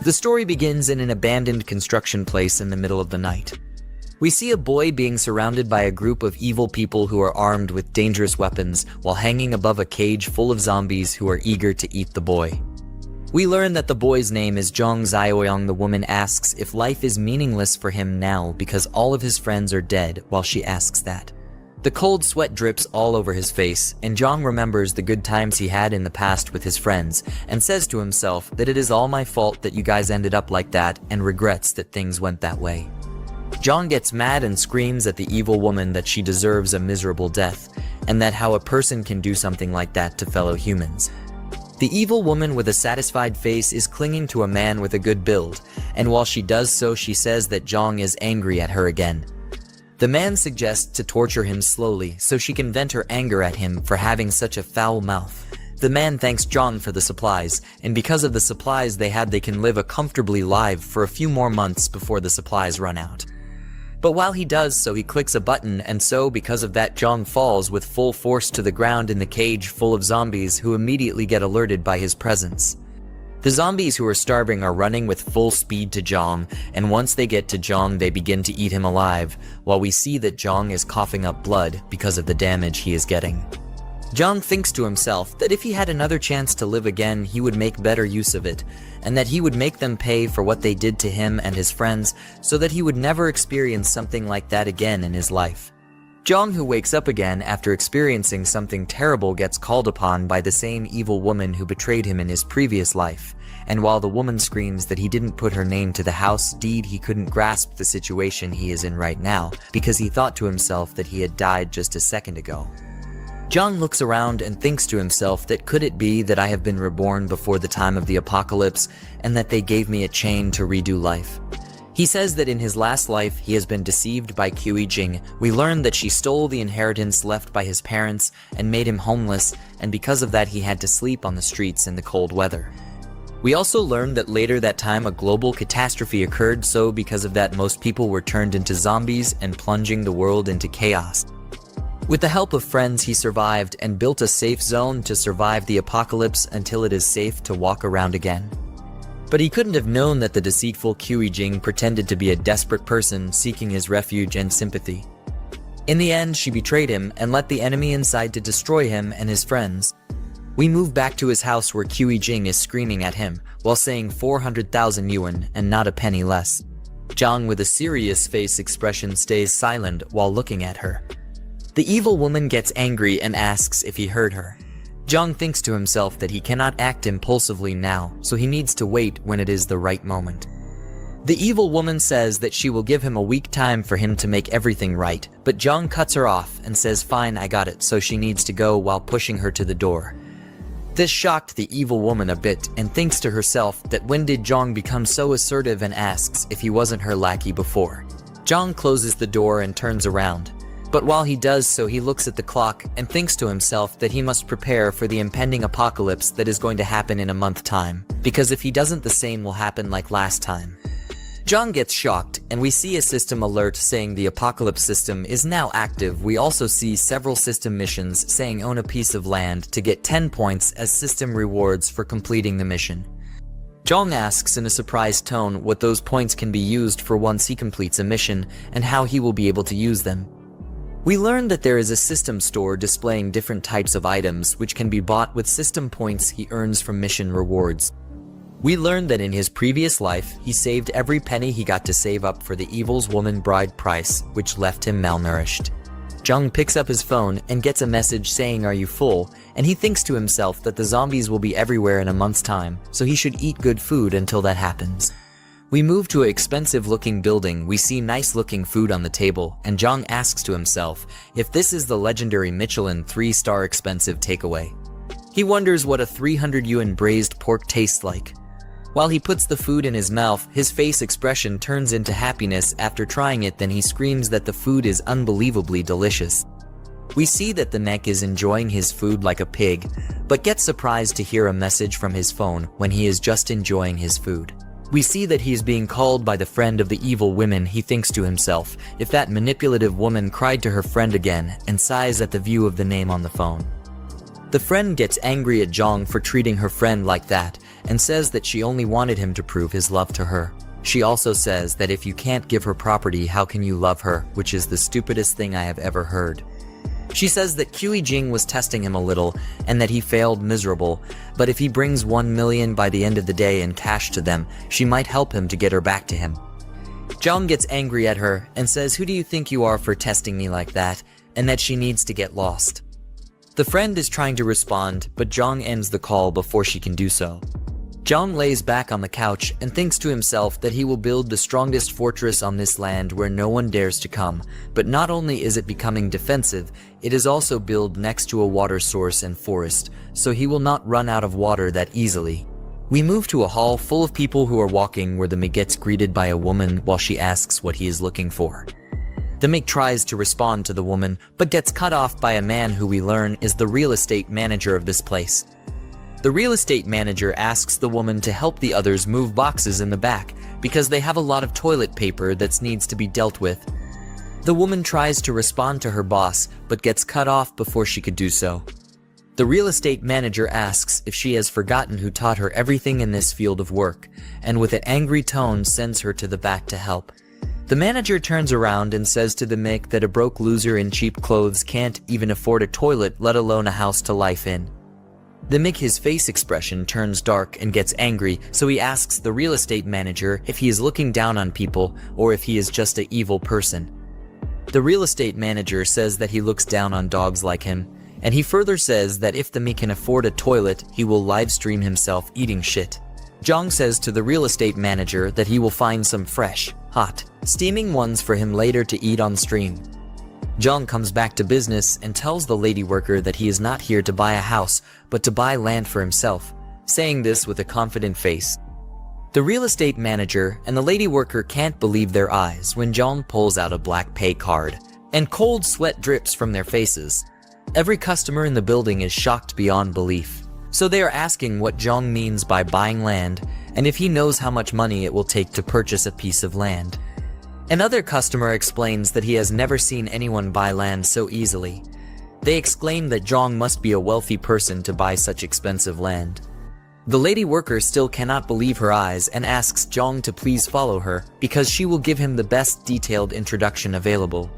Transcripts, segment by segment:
The story begins in an abandoned construction place in the middle of the night. We see a boy being surrounded by a group of evil people who are armed with dangerous weapons while hanging above a cage full of zombies who are eager to eat the boy. We learn that the boy's name is Jong Zioyong. The woman asks if life is meaningless for him now because all of his friends are dead while she asks that. The cold sweat drips all over his face, and Jong remembers the good times he had in the past with his friends, and says to himself that it is all my fault that you guys ended up like that, and regrets that things went that way. Jong gets mad and screams at the evil woman that she deserves a miserable death, and that how a person can do something like that to fellow humans. The evil woman with a satisfied face is clinging to a man with a good build, and while she does so, she says that Jong is angry at her again. The man suggests to torture him slowly so she can vent her anger at him for having such a foul mouth. The man thanks Jong for the supplies, and because of the supplies they can live a comfortably life for a few more months before the supplies run out. But while he does so, he clicks a button, and so because of that, Jong falls with full force to the ground in the cage full of zombies who immediately get alerted by his presence. The zombies who are starving are running with full speed to Jong, and once they get to Jong, they begin to eat him alive, while we see that Jong is coughing up blood because of the damage he is getting. Jong thinks to himself that if he had another chance to live again, he would make better use of it, and that he would make them pay for what they did to him and his friends so that he would never experience something like that again in his life. Jong, who wakes up again after experiencing something terrible, gets called upon by the same evil woman who betrayed him in his previous life, and while the woman screams that he didn't put her name to the house deed, he couldn't grasp the situation he is in right now because he thought to himself that he had died just a second ago. Jong looks around and thinks to himself that could it be that I have been reborn before the time of the apocalypse and that they gave me a chain to redo life. He says that in his last life he has been deceived by Qi Jing. We learn that she stole the inheritance left by his parents and made him homeless, and because of that he had to sleep on the streets in the cold weather. We also learned that later that time a global catastrophe occurred, so because of that most people were turned into zombies and plunging the world into chaos. With the help of friends he survived and built a safe zone to survive the apocalypse until it is safe to walk around again. But he couldn't have known that the deceitful Qi Jing pretended to be a desperate person seeking his refuge and sympathy. In the end, she betrayed him and let the enemy inside to destroy him and his friends. We move back to his house where Qi Jing is screaming at him while saying 400,000 yuan and not a penny less. Jong, with a serious face expression, stays silent while looking at her. The evil woman gets angry and asks if he heard her. Jong thinks to himself that he cannot act impulsively now, so he needs to wait when it is the right moment. The evil woman says that she will give him a week time for him to make everything right, but Jong cuts her off and says fine, I got it, so she needs to go while pushing her to the door. This shocked the evil woman a bit and thinks to herself that when did Jong become so assertive, and asks if he wasn't her lackey before. Jong closes the door and turns around. But while he does so, he looks at the clock and thinks to himself that he must prepare for the impending apocalypse that is going to happen in a month's time, because if he doesn't, the same will happen like last time. Jong gets shocked, and we see a system alert saying the apocalypse system is now active. We also see several system missions saying own a piece of land to get 10 points as system rewards for completing the mission. Jong asks in a surprised tone what those points can be used for once he completes a mission, and how he will be able to use them. We learn that there is a system store displaying different types of items which can be bought with system points he earns from mission rewards. We learn that in his previous life, he saved every penny he got to save up for the evil's woman bride price, which left him malnourished. Jong picks up his phone and gets a message saying, "Are you full?" And he thinks to himself that the zombies will be everywhere in a month's time, so he should eat good food until that happens. We move to an expensive-looking building. We see nice-looking food on the table, and Jong asks to himself if this is the legendary Michelin 3-star expensive takeaway. He wonders what a 300 yuan braised pork tastes like. While he puts the food in his mouth, his face expression turns into happiness after trying it. Then he screams that the food is unbelievably delicious. We see that the neck is enjoying his food like a pig, but gets surprised to hear a message from his phone when he is just enjoying his food. We see that he is being called by the friend of the evil women. He thinks to himself if that manipulative woman cried to her friend again, and sighs at the view of the name on the phone. The friend gets angry at Jong for treating her friend like that, and says that she only wanted him to prove his love to her. She also says that if you can't give her property, how can you love her, which is the stupidest thing I have ever heard. She says that Qi Jing was testing him a little and that he failed miserable, but if he brings 1 million by the end of the day in cash to them, she might help him to get her back to him. Zhang gets angry at her and says, "Who do you think you are for testing me like that?" and that she needs to get lost. The friend is trying to respond, but Zhang ends the call before she can do so. Zhang lays back on the couch and thinks to himself that he will build the strongest fortress on this land where no one dares to come, but not only is it becoming defensive, it is also built next to a water source and forest, so he will not run out of water that easily. We move to a hall full of people who are walking where the Mig gets greeted by a woman while she asks what he is looking for. The Mig tries to respond to the woman, but gets cut off by a man who we learn is the real estate manager of this place. The real estate manager asks the woman to help the others move boxes in the back because they have a lot of toilet paper that needs to be dealt with. The woman tries to respond to her boss, but gets cut off before she could do so. The real estate manager asks if she has forgotten who taught her everything in this field of work, and with an angry tone sends her to the back to help. The manager turns around and says to the Mick that a broke loser in cheap clothes can't even afford a toilet, let alone a house to life in. The Mick, his face expression turns dark and gets angry, so he asks the real estate manager if he is looking down on people or if he is just an evil person. The real estate manager says that he looks down on dogs like him, and he further says that if the Mick can afford a toilet, he will live stream himself eating shit. Zhang says to the real estate manager that he will find some fresh, hot, steaming ones for him later to eat on stream. Zhang comes back to business and tells the lady worker that he is not here to buy a house, but to buy land for himself, saying this with a confident face. The real estate manager and the lady worker can't believe their eyes when Zhang pulls out a black pay card, and cold sweat drips from their faces. Every customer in the building is shocked beyond belief, so they are asking what Zhang means by buying land and if he knows how much money it will take to purchase a piece of land. Another customer explains that he has never seen anyone buy land so easily. They exclaim that Zhang must be a wealthy person to buy such expensive land. The lady worker still cannot believe her eyes and asks Zhang to please follow her because she will give him the best detailed introduction available.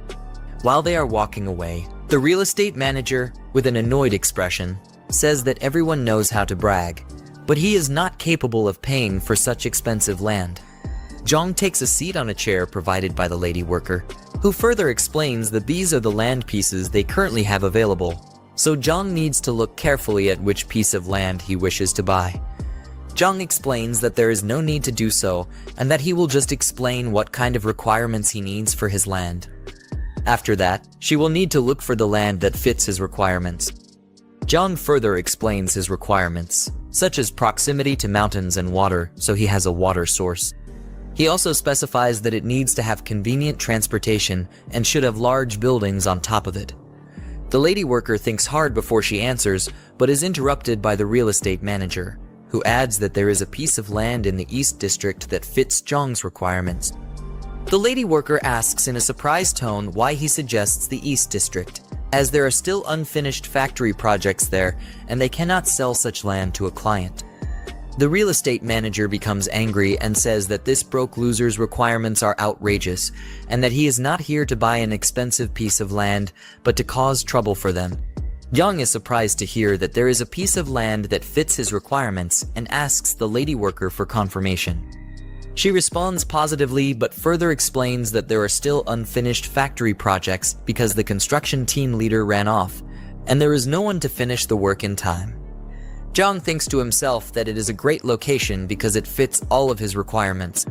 While they are walking away, the real estate manager, with an annoyed expression, says that everyone knows how to brag, but he is not capable of paying for such expensive land. Zhang takes a seat on a chair provided by the lady worker, who further explains that these are the land pieces they currently have available, so Zhang needs to look carefully at which piece of land he wishes to buy. Zhang explains that there is no need to do so, and that he will just explain what kind of requirements he needs for his land. After that, she will need to look for the land that fits his requirements. Zhang further explains his requirements, such as proximity to mountains and water, so he has a water source. He also specifies that it needs to have convenient transportation and should have large buildings on top of it. The lady worker thinks hard before she answers, but is interrupted by the real estate manager, who adds that there is a piece of land in the East District that fits Zhang's requirements. The lady worker asks in a surprised tone why he suggests the East District, as there are still unfinished factory projects there and they cannot sell such land to a client. The real estate manager becomes angry and says that this broke loser's requirements are outrageous and that he is not here to buy an expensive piece of land, but to cause trouble for them. Young is surprised to hear that there is a piece of land that fits his requirements and asks the lady worker for confirmation. She responds positively but further explains that there are still unfinished factory projects because the construction team leader ran off, and there is no one to finish the work in time. Zhang thinks to himself that it is a great location because it fits all of his requirements.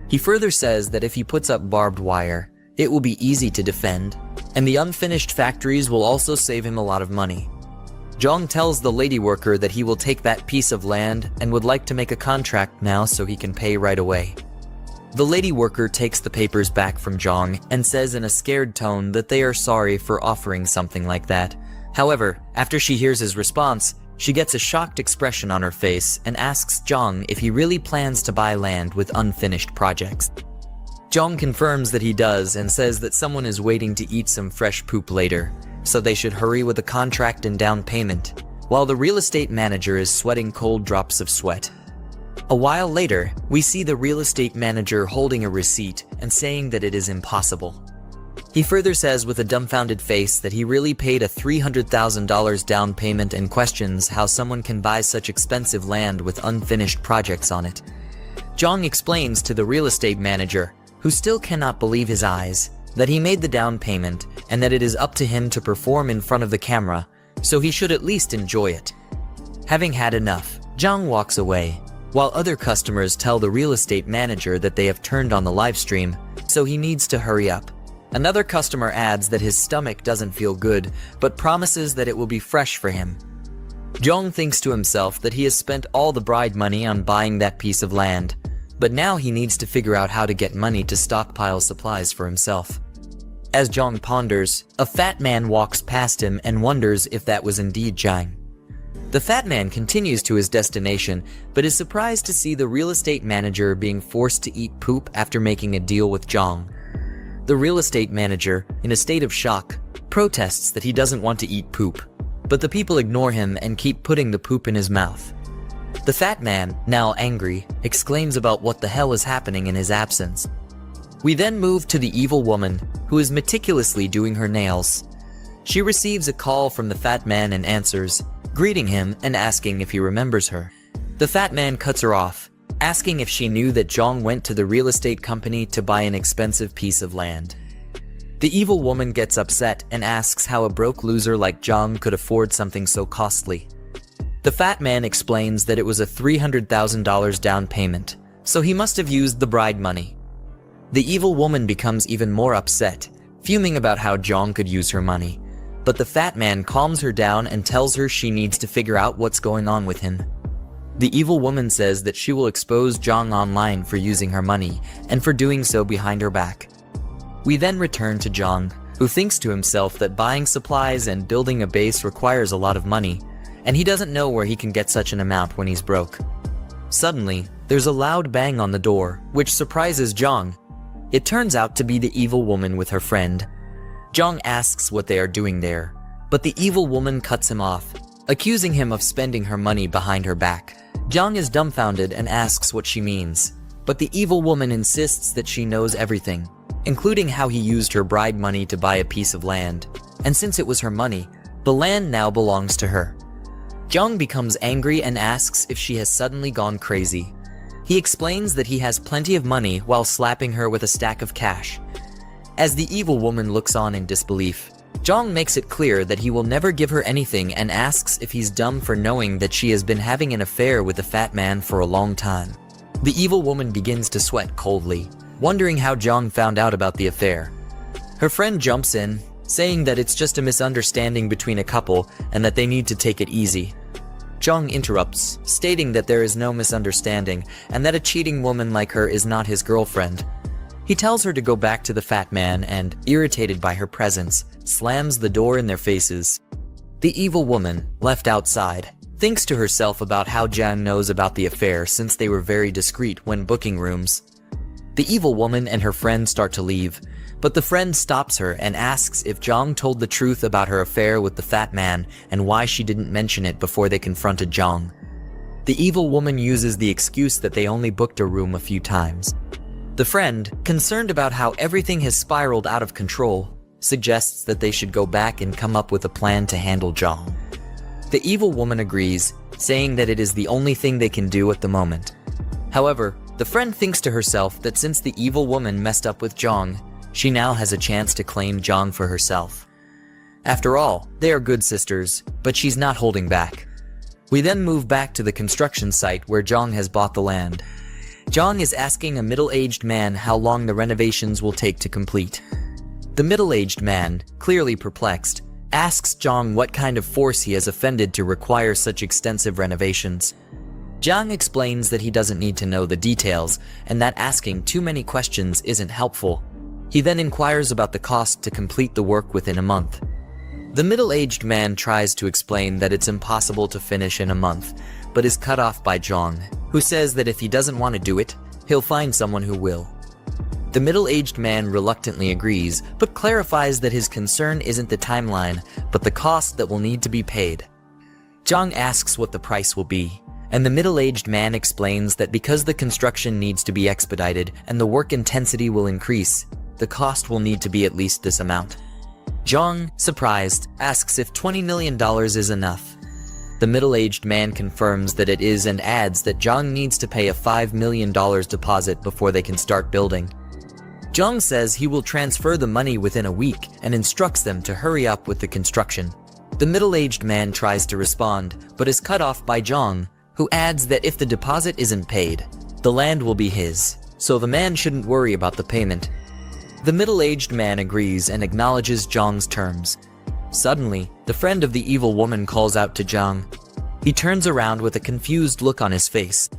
He further says that if he puts up barbed wire, it will be easy to defend, and the unfinished factories will also save him a lot of money. Zhang tells the lady worker that he will take that piece of land and would like to make a contract now so he can pay right away. The lady worker takes the papers back from Zhang and says in a scared tone that they are sorry for offering something like that. However, after she hears his response, she gets a shocked expression on her face and asks Zhang if he really plans to buy land with unfinished projects. Zhang confirms that he does and says that someone is waiting to eat some fresh poop later, so they should hurry with the contract and down payment, while the real estate manager is sweating cold drops of sweat. A while later, we see the real estate manager holding a receipt and saying that it is impossible. He further says with a dumbfounded face that he really paid a $300,000 down payment and questions how someone can buy such expensive land with unfinished projects on it. Jong explains to the real estate manager, who still cannot believe his eyes, that he made the down payment and that it is up to him to perform in front of the camera, so he should at least enjoy it. Having had enough, Jong walks away, while other customers tell the real estate manager that they have turned on the live stream, so he needs to hurry up. Another customer adds that his stomach doesn't feel good, but promises that it will be fresh for him. Jong thinks to himself that he has spent all the bride money on buying that piece of land, but now he needs to figure out how to get money to stockpile supplies for himself. As Jong ponders, a fat man walks past him and wonders if that was indeed Jang. The fat man continues to his destination, but is surprised to see the real estate manager being forced to eat poop after making a deal with Jong. The real estate manager, in a state of shock, protests that he doesn't want to eat poop, but the people ignore him and keep putting the poop in his mouth. The fat man, now angry, exclaims about what the hell is happening in his absence. We then move to the evil woman, who is meticulously doing her nails. She receives a call from the fat man and answers, greeting him and asking if he remembers her. The fat man cuts her off, asking if she knew that Jong went to the real estate company to buy an expensive piece of land. The evil woman gets upset and asks how a broke loser like Jong could afford something so costly. The fat man explains that it was a $300,000 down payment, so he must have used the bride money. The evil woman becomes even more upset, fuming about how Jong could use her money, but the fat man calms her down and tells her she needs to figure out what's going on with him. The evil woman says that she will expose Jong online for using her money, and for doing so behind her back. We then return to Jong, who thinks to himself that buying supplies and building a base requires a lot of money, and he doesn't know where he can get such an amount when he's broke. Suddenly, there's a loud bang on the door, which surprises Jong. It turns out to be the evil woman with her friend. Jong asks what they are doing there, but the evil woman cuts him off, accusing him of spending her money behind her back. Jong is dumbfounded and asks what she means, but the evil woman insists that she knows everything, including how he used her bride money to buy a piece of land, and since it was her money, the land now belongs to her. Jong becomes angry and asks if she has suddenly gone crazy. He explains that he has plenty of money while slapping her with a stack of cash. As the evil woman looks on in disbelief, Jong makes it clear that he will never give her anything and asks if he's dumb for knowing that she has been having an affair with the fat man for a long time. The evil woman begins to sweat coldly, wondering how Jong found out about the affair. Her friend jumps in, saying that it's just a misunderstanding between a couple and that they need to take it easy. Jong interrupts, stating that there is no misunderstanding and that a cheating woman like her is not his girlfriend. He tells her to go back to the fat man and, irritated by her presence, slams the door in their faces. The evil woman, left outside, thinks to herself about how Jang knows about the affair since they were very discreet when booking rooms. The evil woman and her friend start to leave, but the friend stops her and asks if Jong told the truth about her affair with the fat man and why she didn't mention it before they confronted Jong. The evil woman uses the excuse that they only booked a room a few times. The friend, concerned about how everything has spiraled out of control, suggests that they should go back and come up with a plan to handle Jong. The evil woman agrees, saying that it is the only thing they can do at the moment. However, the friend thinks to herself that since the evil woman messed up with Jong, she now has a chance to claim Jong for herself. After all, they are good sisters, but she's not holding back. We then move back to the construction site where Jong has bought the land. Jong is asking a middle-aged man how long the renovations will take to complete. The middle-aged man, clearly perplexed, asks Jong what kind of force he has offended to require such extensive renovations. Jong explains that he doesn't need to know the details and that asking too many questions isn't helpful. He then inquires about the cost to complete the work within a month. The middle-aged man tries to explain that it's impossible to finish in a month, but is cut off by Jong, who says that if he doesn't want to do it, he'll find someone who will. The middle-aged man reluctantly agrees, but clarifies that his concern isn't the timeline, but the cost that will need to be paid. Jong asks what the price will be, and the middle-aged man explains that because the construction needs to be expedited and the work intensity will increase, the cost will need to be at least this amount. Jong, surprised, asks if $20 million is enough. The middle-aged man confirms that it is and adds that Jong needs to pay a $5 million deposit before they can start building. Jong says he will transfer the money within a week and instructs them to hurry up with the construction. The middle-aged man tries to respond, but is cut off by Jong, who adds that if the deposit isn't paid, the land will be his, so the man shouldn't worry about the payment. The middle-aged man agrees and acknowledges Jong's terms. Suddenly, the friend of the evil woman calls out to Jong. He turns around with a confused look on his face.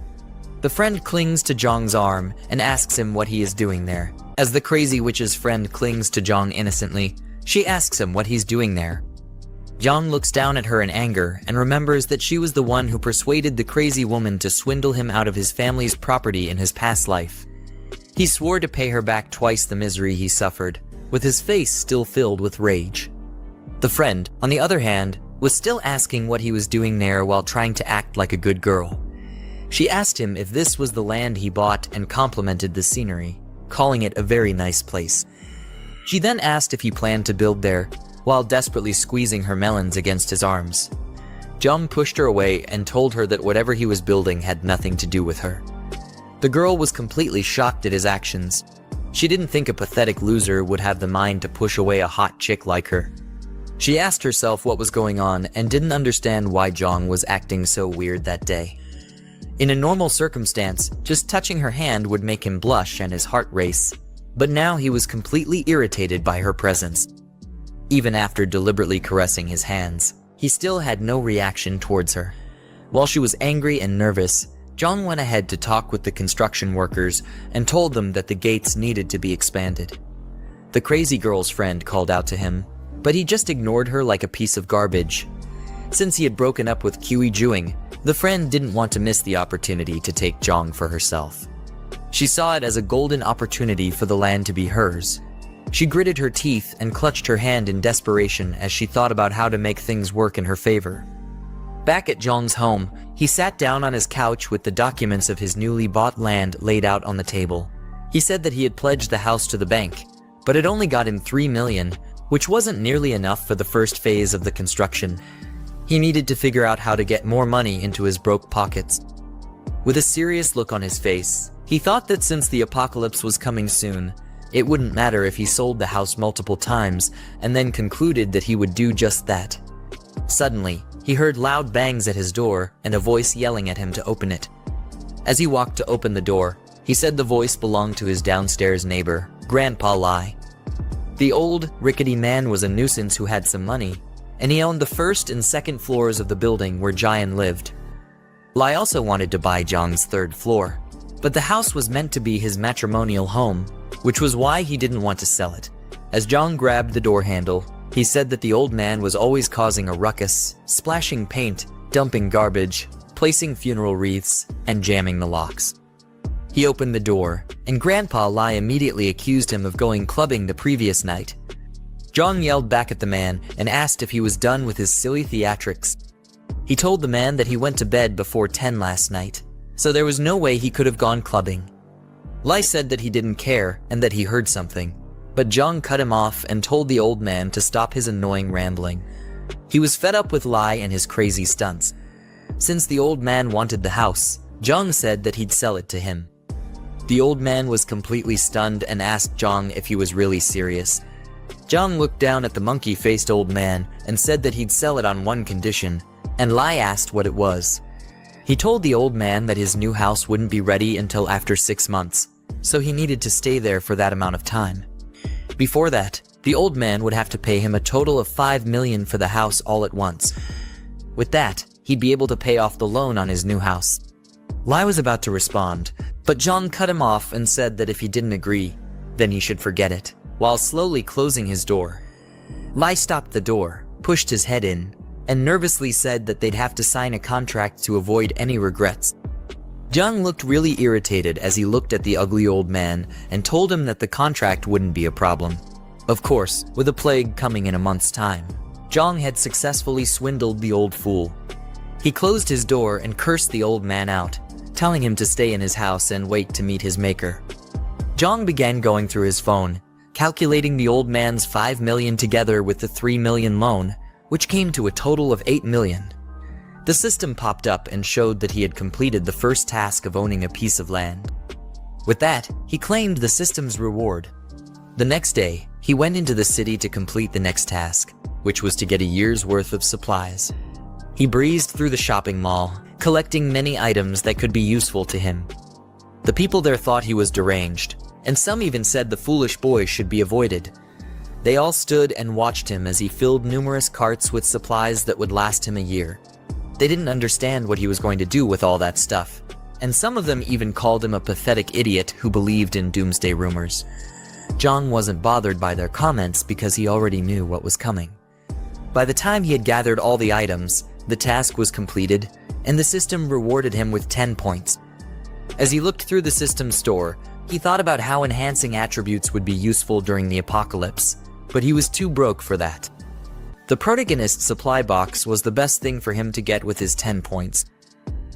The friend clings to Jong's arm and asks him what he is doing there. As the crazy witch's friend clings to Jong innocently, she asks him what he's doing there. Jong looks down at her in anger and remembers that she was the one who persuaded the crazy woman to swindle him out of his family's property in his past life. He swore to pay her back twice the misery he suffered, with his face still filled with rage. The friend, on the other hand, was still asking what he was doing there while trying to act like a good girl. She asked him if this was the land he bought and complimented the scenery, calling it a very nice place. She then asked if he planned to build there, while desperately squeezing her melons against his arms. Jong pushed her away and told her that whatever he was building had nothing to do with her. The girl was completely shocked at his actions. She didn't think a pathetic loser would have the mind to push away a hot chick like her. She asked herself what was going on and didn't understand why Jong was acting so weird that day. In a normal circumstance, just touching her hand would make him blush and his heart race. But now he was completely irritated by her presence. Even after deliberately caressing his hands, he still had no reaction towards her. While she was angry and nervous, Jong went ahead to talk with the construction workers and told them that the gates needed to be expanded. The crazy girl's friend called out to him, but he just ignored her like a piece of garbage. Since he had broken up with Kiwi Juing, the friend didn't want to miss the opportunity to take Jong for herself. She saw it as a golden opportunity for the land to be hers. She gritted her teeth and clutched her hand in desperation as she thought about how to make things work in her favor. Back at Jong's home, he sat down on his couch with the documents of his newly bought land laid out on the table. He said that he had pledged the house to the bank, but it only got him $3 million, which wasn't nearly enough for the first phase of the construction. He needed to figure out how to get more money into his broke pockets. With a serious look on his face, he thought that since the apocalypse was coming soon, it wouldn't matter if he sold the house multiple times, and then concluded that he would do just that. Suddenly, he heard loud bangs at his door and a voice yelling at him to open it. As he walked to open the door, he said the voice belonged to his downstairs neighbor, Grandpa Lai. The old, rickety man was a nuisance who had some money, and he owned the first and second floors of the building where Jian lived. Lai also wanted to buy Jong's third floor, but the house was meant to be his matrimonial home, which was why he didn't want to sell it. As Jong grabbed the door handle, he said that the old man was always causing a ruckus, splashing paint, dumping garbage, placing funeral wreaths, and jamming the locks. He opened the door, and Grandpa Lai immediately accused him of going clubbing the previous night. Jong yelled back at the man and asked if he was done with his silly theatrics. He told the man that he went to bed before 10 last night, so there was no way he could have gone clubbing. Lai said that he didn't care and that he heard something, but Jong cut him off and told the old man to stop his annoying rambling. He was fed up with Lai and his crazy stunts. Since the old man wanted the house, Jong said that he'd sell it to him. The old man was completely stunned and asked Jong if he was really serious. Jong looked down at the monkey-faced old man and said that he'd sell it on one condition, and Lai asked what it was. He told the old man that his new house wouldn't be ready until after 6 months, so he needed to stay there for that amount of time. Before that, the old man would have to pay him a total of $5 million for the house all at once. With that, he'd be able to pay off the loan on his new house. Lai was about to respond, but Jong cut him off and said that if he didn't agree, then he should forget it, while slowly closing his door. Lai stopped the door, pushed his head in, and nervously said that they'd have to sign a contract to avoid any regrets. Jong looked really irritated as he looked at the ugly old man and told him that the contract wouldn't be a problem. Of course, with a plague coming in a month's time, Jong had successfully swindled the old fool. He closed his door and cursed the old man out, telling him to stay in his house and wait to meet his maker. Jong began going through his phone, calculating the old man's 5 million together with the 3 million loan, which came to a total of 8 million. The system popped up and showed that he had completed the first task of owning a piece of land. With that, he claimed the system's reward. The next day, he went into the city to complete the next task, which was to get a year's worth of supplies. He breezed through the shopping mall, collecting many items that could be useful to him. The people there thought he was deranged, and some even said the foolish boy should be avoided. They all stood and watched him as he filled numerous carts with supplies that would last him a year. They didn't understand what he was going to do with all that stuff, and some of them even called him a pathetic idiot who believed in doomsday rumors. Jong wasn't bothered by their comments because he already knew what was coming. By the time he had gathered all the items, the task was completed, and the system rewarded him with 10 points. As he looked through the system store, he thought about how enhancing attributes would be useful during the apocalypse, but he was too broke for that. The protagonist's supply box was the best thing for him to get with his 10 points.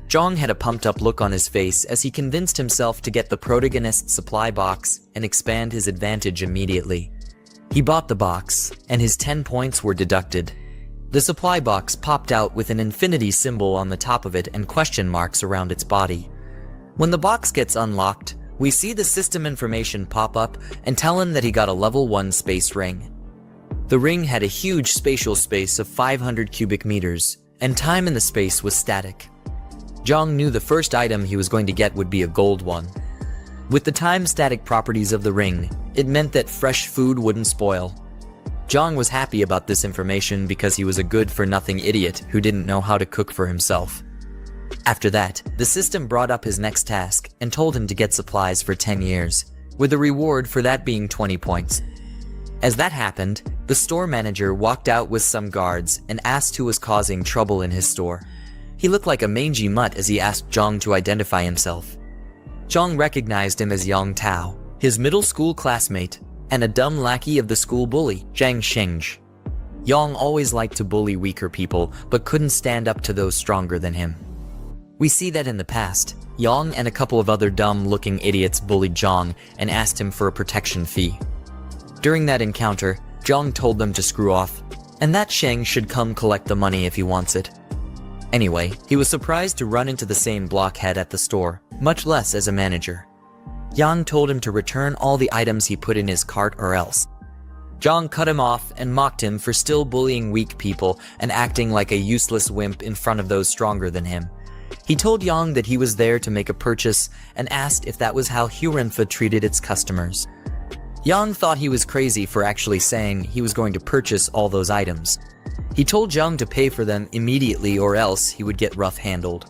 Jong had a pumped-up look on his face as he convinced himself to get the protagonist's supply box and expand his advantage immediately. He bought the box, and his 10 points were deducted. The supply box popped out with an infinity symbol on the top of it and question marks around its body. When the box gets unlocked, we see the system information pop up and tell him that he got a level 1 space ring. The ring had a huge spatial space of 500 cubic meters, and time in the space was static. Jong knew the first item he was going to get would be a gold one. With the time-static properties of the ring, it meant that fresh food wouldn't spoil. Jong was happy about this information because he was a good-for-nothing idiot who didn't know how to cook for himself. After that, the system brought up his next task and told him to get supplies for 10 years, with the reward for that being 20 points. As that happened, the store manager walked out with some guards and asked who was causing trouble in his store. He looked like a mangy mutt as he asked Jong to identify himself. Jong recognized him as Yang Tao, his middle school classmate, and a dumb lackey of the school bully, Zhang Shengzhi. Yang always liked to bully weaker people, but couldn't stand up to those stronger than him. We see that in the past, Yang and a couple of other dumb-looking idiots bullied Jong and asked him for a protection fee. During that encounter, Jong told them to screw off, and that Sheng should come collect the money if he wants it. Anyway, he was surprised to run into the same blockhead at the store, much less as a manager. Yang told him to return all the items he put in his cart or else. Jong cut him off and mocked him for still bullying weak people and acting like a useless wimp in front of those stronger than him. He told Yang that he was there to make a purchase and asked if that was how Hurenfa treated its customers. Yang thought he was crazy for actually saying he was going to purchase all those items. He told Yang to pay for them immediately or else he would get rough-handled.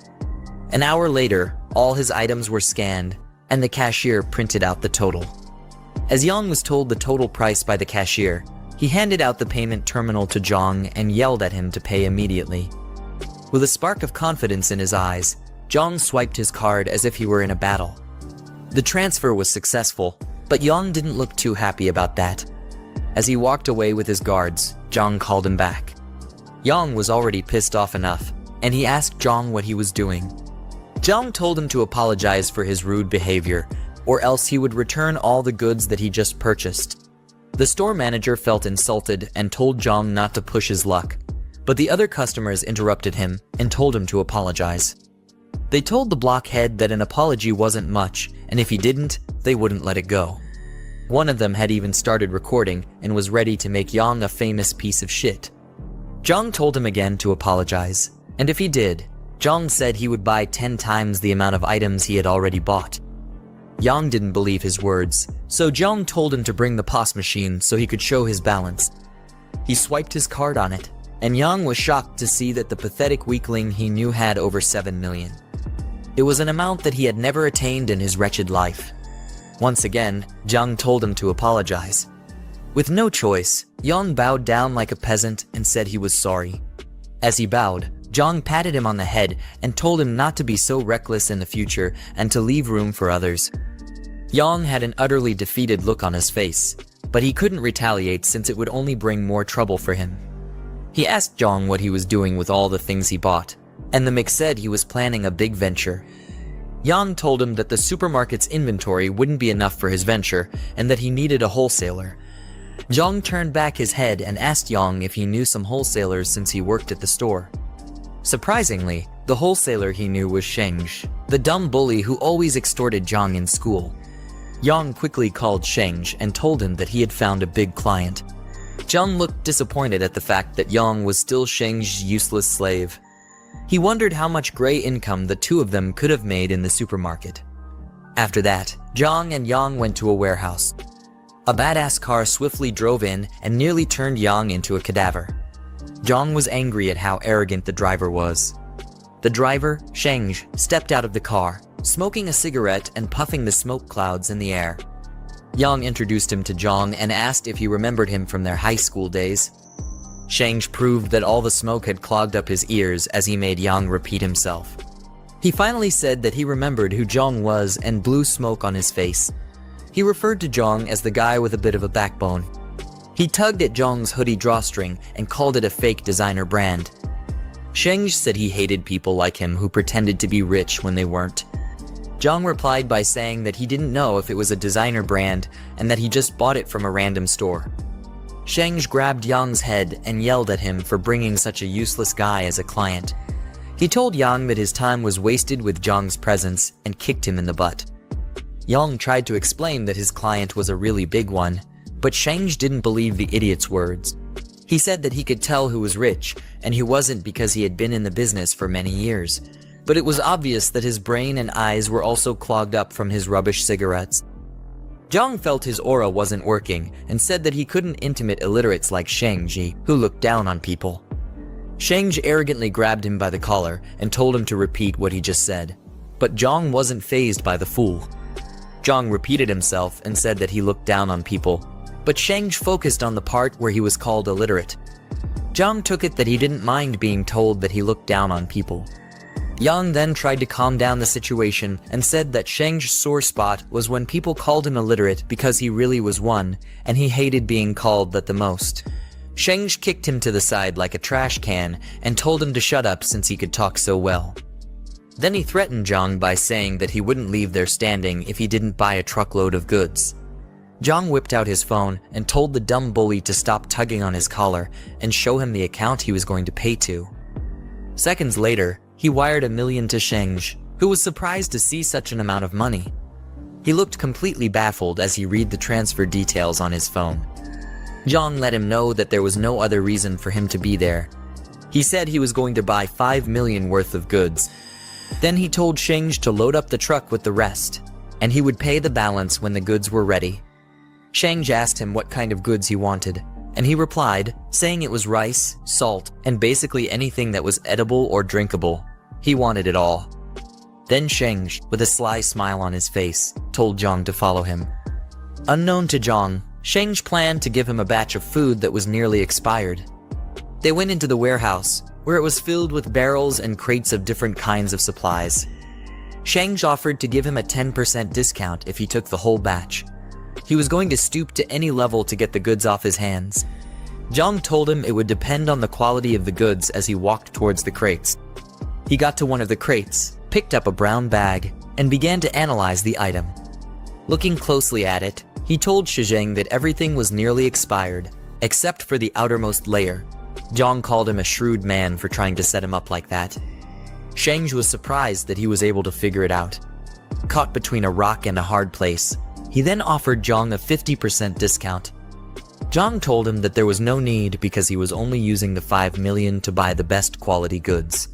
An hour later, all his items were scanned, and the cashier printed out the total. As Yang was told the total price by the cashier, he handed out the payment terminal to Jong and yelled at him to pay immediately. With a spark of confidence in his eyes, Jong swiped his card as if he were in a battle. The transfer was successful, but Yang didn't look too happy about that. As he walked away with his guards, Jong called him back. Yang was already pissed off enough, and he asked Jong what he was doing. Jong told him to apologize for his rude behavior, or else he would return all the goods that he just purchased. The store manager felt insulted and told Jong not to push his luck, but the other customers interrupted him and told him to apologize. They told the blockhead that an apology wasn't much, and if he didn't, they wouldn't let it go. One of them had even started recording and was ready to make Yang a famous piece of shit. Jong told him again to apologize, and if he did, Jong said he would buy 10 times the amount of items he had already bought. Yang didn't believe his words, so Jong told him to bring the POS machine so he could show his balance. He swiped his card on it, and Yang was shocked to see that the pathetic weakling he knew had over 7 million. It was an amount that he had never attained in his wretched life. Once again, Jong told him to apologize. With no choice, Yang bowed down like a peasant and said he was sorry. As he bowed, Jong patted him on the head and told him not to be so reckless in the future and to leave room for others. Yang had an utterly defeated look on his face, but he couldn't retaliate since it would only bring more trouble for him. He asked Jong what he was doing with all the things he bought, and the Mick said he was planning a big venture. Yang told him that the supermarket's inventory wouldn't be enough for his venture and that he needed a wholesaler. Zhang turned back his head and asked Yang if he knew some wholesalers since he worked at the store. Surprisingly, the wholesaler he knew was Sheng, the dumb bully who always extorted Zhang in school. Yang quickly called Sheng and told him that he had found a big client. Zhang looked disappointed at the fact that Yang was still Sheng's useless slave. He wondered how much gray income the two of them could have made in the supermarket. After that, Zhang and Yang went to a warehouse. A badass car swiftly drove in and nearly turned Yang into a cadaver. Zhang was angry at how arrogant the driver was. The driver, Sheng, stepped out of the car, smoking a cigarette and puffing the smoke clouds in the air. Yang introduced him to Zhang and asked if he remembered him from their high school days. Sheng proved that all the smoke had clogged up his ears as he made Yang repeat himself. He finally said that he remembered who Zhang was and blew smoke on his face. He referred to Zhang as the guy with a bit of a backbone. He tugged at Zhang's hoodie drawstring and called it a fake designer brand. Sheng said he hated people like him who pretended to be rich when they weren't. Zhang replied by saying that he didn't know if it was a designer brand and that he just bought it from a random store. Sheng grabbed Yang's head and yelled at him for bringing such a useless guy as a client. He told Yang that his time was wasted with Zhang's presence and kicked him in the butt. Yang tried to explain that his client was a really big one, but Sheng didn't believe the idiot's words. He said that he could tell who was rich, and he wasn't because he had been in the business for many years. But it was obvious that his brain and eyes were also clogged up from his rubbish cigarettes. Zhang felt his aura wasn't working and said that he couldn't intimate illiterates like Sheng Ji, who looked down on people. Sheng arrogantly grabbed him by the collar and told him to repeat what he just said. But Zhang wasn't fazed by the fool. Zhang repeated himself and said that he looked down on people, but Sheng focused on the part where he was called illiterate. Zhang took it that he didn't mind being told that he looked down on people. Yang then tried to calm down the situation and said that Sheng's sore spot was when people called him illiterate because he really was one, and he hated being called that the most. Sheng kicked him to the side like a trash can and told him to shut up since he could talk so well. Then he threatened Zhang by saying that he wouldn't leave there standing if he didn't buy a truckload of goods. Zhang whipped out his phone and told the dumb bully to stop tugging on his collar and show him the account he was going to pay to. Seconds later, he wired $1 million to Sheng, who was surprised to see such an amount of money. He looked completely baffled as he read the transfer details on his phone. Zhang let him know that there was no other reason for him to be there. He said he was going to buy $5 million worth of goods. Then he told Sheng to load up the truck with the rest, and he would pay the balance when the goods were ready. Sheng asked him what kind of goods he wanted, and he replied, saying it was rice, salt, and basically anything that was edible or drinkable. He wanted it all. Then Sheng, with a sly smile on his face, told Zhang to follow him. Unknown to Zhang, Sheng planned to give him a batch of food that was nearly expired. They went into the warehouse, where it was filled with barrels and crates of different kinds of supplies. Sheng offered to give him a 10% discount if he took the whole batch. He was going to stoop to any level to get the goods off his hands. Zhang told him it would depend on the quality of the goods as he walked towards the crates. He got to one of the crates, picked up a brown bag, and began to analyze the item. Looking closely at it, he told Shizheng that everything was nearly expired, except for the outermost layer. Zhang called him a shrewd man for trying to set him up like that. Sheng was surprised that he was able to figure it out. Caught between a rock and a hard place, he then offered Zhang a 50% discount. Zhang told him that there was no need because he was only using the $5 million to buy the best quality goods.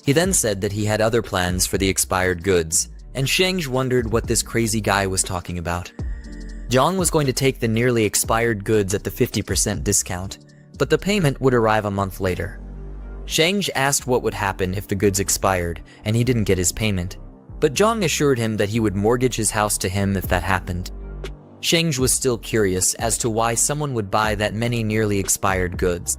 He then said that he had other plans for the expired goods, and Sheng wondered what this crazy guy was talking about. Zhang was going to take the nearly expired goods at the 50% discount, but the payment would arrive a month later. Sheng asked what would happen if the goods expired, and he didn't get his payment. But Zhang assured him that he would mortgage his house to him if that happened. Sheng was still curious as to why someone would buy that many nearly expired goods.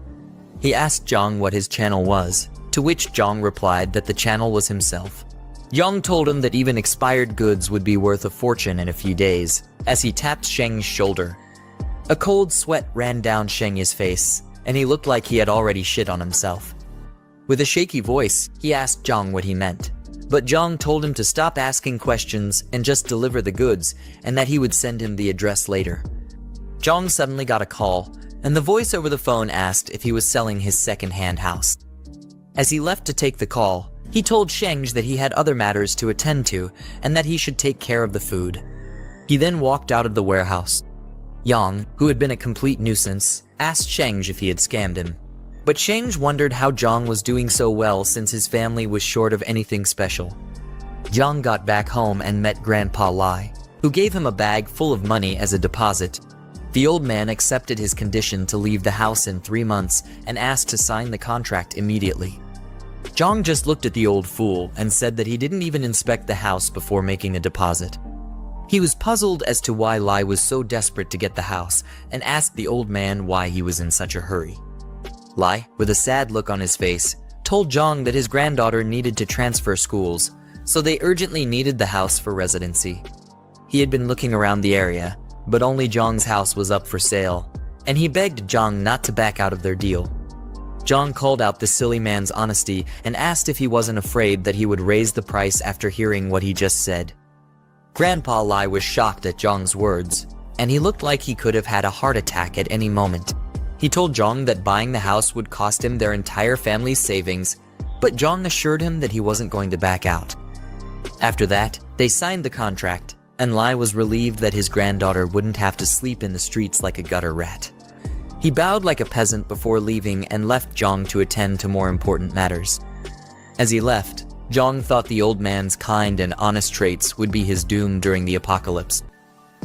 He asked Zhang what his channel was, to which Zhang replied that the channel was himself. Zhang told him that even expired goods would be worth a fortune in a few days, as he tapped Sheng's shoulder. A cold sweat ran down Sheng's face, and he looked like he had already shit on himself. With a shaky voice, he asked Zhang what he meant. But Zhang told him to stop asking questions and just deliver the goods, and that he would send him the address later. Zhang suddenly got a call, and the voice over the phone asked if he was selling his second-hand house. As he left to take the call, he told Sheng that he had other matters to attend to and that he should take care of the food. He then walked out of the warehouse. Yang, who had been a complete nuisance, asked Sheng if he had scammed him. But Sheng wondered how Zhang was doing so well since his family was short of anything special. Zhang got back home and met Grandpa Lai, who gave him a bag full of money as a deposit. The old man accepted his condition to leave the house in 3 months and asked to sign the contract immediately. Zhang just looked at the old fool and said that he didn't even inspect the house before making a deposit. He was puzzled as to why Lai was so desperate to get the house and asked the old man why he was in such a hurry. Lai, with a sad look on his face, told Zhang that his granddaughter needed to transfer schools, so they urgently needed the house for residency. He had been looking around the area, but only Zhang's house was up for sale, and he begged Zhang not to back out of their deal. Zhang called out the silly man's honesty and asked if he wasn't afraid that he would raise the price after hearing what he just said. Grandpa Lai was shocked at Zhang's words, and he looked like he could have had a heart attack at any moment. He told Zhang that buying the house would cost him their entire family's savings, but Zhang assured him that he wasn't going to back out. After that, they signed the contract, and Lai was relieved that his granddaughter wouldn't have to sleep in the streets like a gutter rat. He bowed like a peasant before leaving and left Zhang to attend to more important matters. As he left, Zhang thought the old man's kind and honest traits would be his doom during the apocalypse.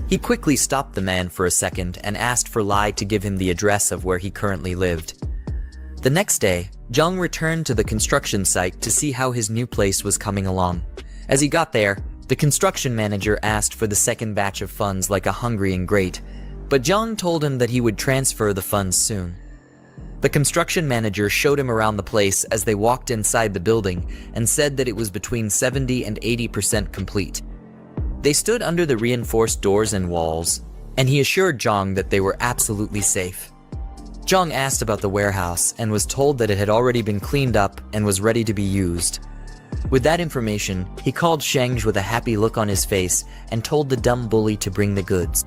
He quickly stopped the man for a second and asked for Lai to give him the address of where he currently lived. The next day, Zhang returned to the construction site to see how his new place was coming along. As he got there, the construction manager asked for the second batch of funds like a hungry ingrate, but Zhang told him that he would transfer the funds soon. The construction manager showed him around the place as they walked inside the building and said that it was between 70 and 80% complete. They stood under the reinforced doors and walls, and he assured Zhang that they were absolutely safe. Zhang asked about the warehouse and was told that it had already been cleaned up and was ready to be used. With that information, he called Sheng with a happy look on his face and told the dumb bully to bring the goods.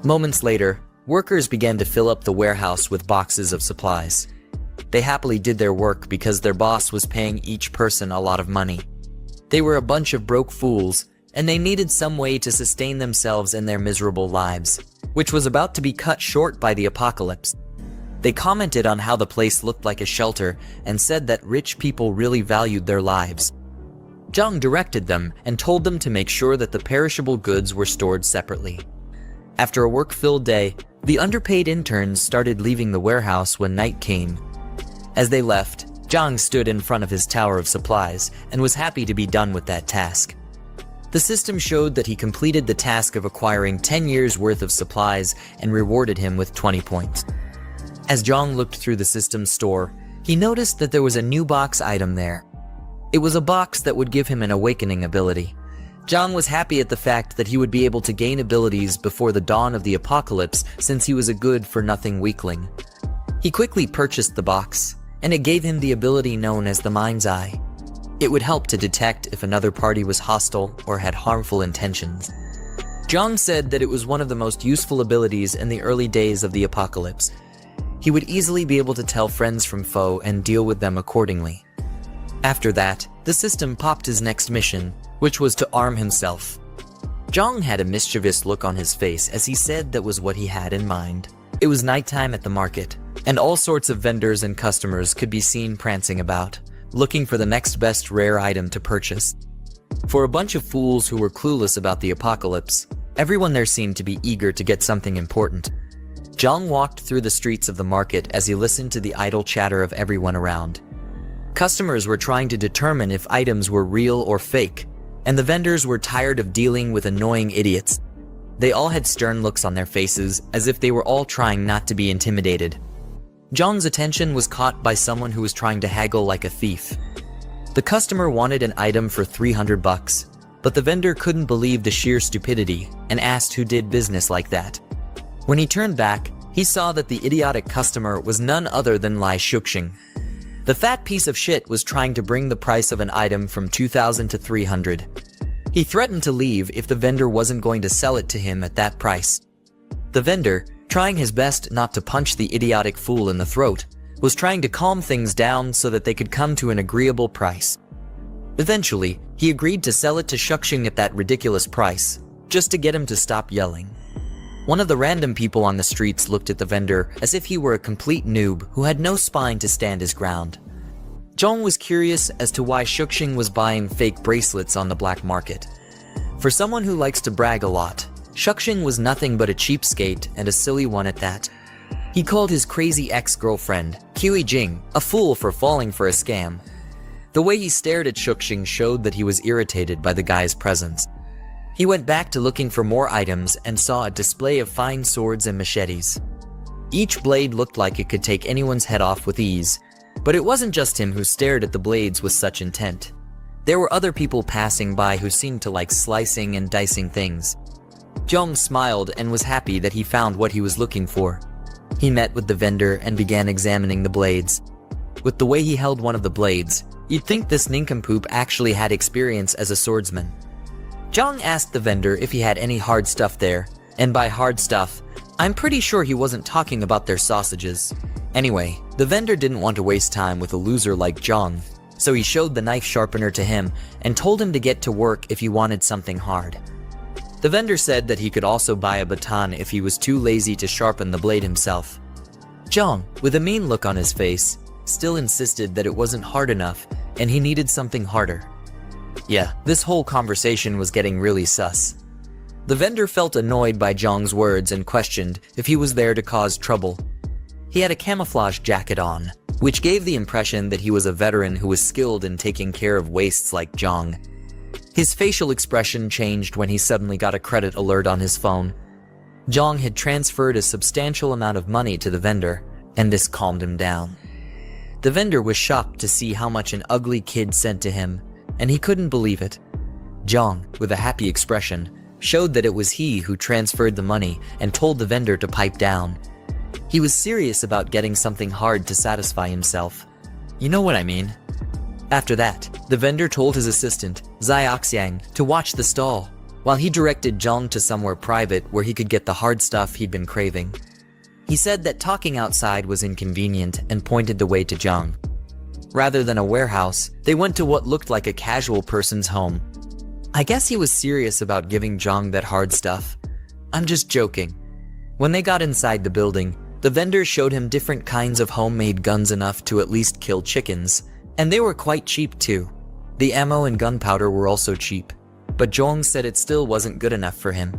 Moments later, workers began to fill up the warehouse with boxes of supplies. They happily did their work because their boss was paying each person a lot of money. They were a bunch of broke fools, and they needed some way to sustain themselves in their miserable lives, which was about to be cut short by the apocalypse. They commented on how the place looked like a shelter and said that rich people really valued their lives. Zhang directed them and told them to make sure that the perishable goods were stored separately. After a work-filled day, the underpaid interns started leaving the warehouse when night came. As they left, Zhang stood in front of his tower of supplies and was happy to be done with that task. The system showed that he completed the task of acquiring 10 years' worth of supplies and rewarded him with 20 points. As Zhang looked through the system's store, he noticed that there was a new box item there. It was a box that would give him an awakening ability. Zhang was happy at the fact that he would be able to gain abilities before the dawn of the apocalypse since he was a good-for-nothing weakling. He quickly purchased the box, and it gave him the ability known as the Mind's Eye. It would help to detect if another party was hostile or had harmful intentions. Zhang said that it was one of the most useful abilities in the early days of the apocalypse. He would easily be able to tell friends from foe and deal with them accordingly. After that, the system popped his next mission, which was to arm himself. Zhang had a mischievous look on his face as he said that was what he had in mind. It was nighttime at the market, and all sorts of vendors and customers could be seen prancing about, looking for the next best rare item to purchase. For a bunch of fools who were clueless about the apocalypse, everyone there seemed to be eager to get something important. Zhang walked through the streets of the market as he listened to the idle chatter of everyone around. Customers were trying to determine if items were real or fake, and the vendors were tired of dealing with annoying idiots. They all had stern looks on their faces, as if they were all trying not to be intimidated. Zhang's attention was caught by someone who was trying to haggle like a thief. The customer wanted an item for $300, but the vendor couldn't believe the sheer stupidity and asked who did business like that. When he turned back, he saw that the idiotic customer was none other than Lai Shuxing. The fat piece of shit was trying to bring the price of an item from 2,000 to 300. He threatened to leave if the vendor wasn't going to sell it to him at that price. The vendor, trying his best not to punch the idiotic fool in the throat, was trying to calm things down so that they could come to an agreeable price. Eventually, he agreed to sell it to Shuxing at that ridiculous price, just to get him to stop yelling. One of the random people on the streets looked at the vendor as if he were a complete noob who had no spine to stand his ground. Zhong was curious as to why Shuxing was buying fake bracelets on the black market. For someone who likes to brag a lot, Shuxing was nothing but a cheapskate and a silly one at that. He called his crazy ex-girlfriend, Qiui Jing, a fool for falling for a scam. The way he stared at Shuxing showed that he was irritated by the guy's presence. He went back to looking for more items and saw a display of fine swords and machetes. Each blade looked like it could take anyone's head off with ease, but it wasn't just him who stared at the blades with such intent. There were other people passing by who seemed to like slicing and dicing things. Zhong smiled and was happy that he found what he was looking for. He met with the vendor and began examining the blades. With the way he held one of the blades, you'd think this nincompoop actually had experience as a swordsman. Zhong asked the vendor if he had any hard stuff there, and by hard stuff, I'm pretty sure he wasn't talking about their sausages. Anyway, the vendor didn't want to waste time with a loser like Zhong, so he showed the knife sharpener to him and told him to get to work if he wanted something hard. The vendor said that he could also buy a baton if he was too lazy to sharpen the blade himself. Zhong, with a mean look on his face, still insisted that it wasn't hard enough and he needed something harder. Yeah, this whole conversation was getting really sus. The vendor felt annoyed by Zhong's words and questioned if he was there to cause trouble. He had a camouflage jacket on, which gave the impression that he was a veteran who was skilled in taking care of wastes like Zhong. His facial expression changed when he suddenly got a credit alert on his phone. Zhong had transferred a substantial amount of money to the vendor, and this calmed him down. The vendor was shocked to see how much an ugly kid sent to him, and he couldn't believe it. Zhong, with a happy expression, showed that it was he who transferred the money and told the vendor to pipe down. He was serious about getting something hard to satisfy himself. You know what I mean? After that, the vendor told his assistant, Xiaoxiang, to watch the stall, while he directed Zhong to somewhere private where he could get the hard stuff he'd been craving. He said that talking outside was inconvenient and pointed the way to Zhong. Rather than a warehouse, they went to what looked like a casual person's home. I guess he was serious about giving Zhong that hard stuff. I'm just joking. When they got inside the building, the vendor showed him different kinds of homemade guns enough to at least kill chickens, and they were quite cheap too. The ammo and gunpowder were also cheap, but Zhong said it still wasn't good enough for him.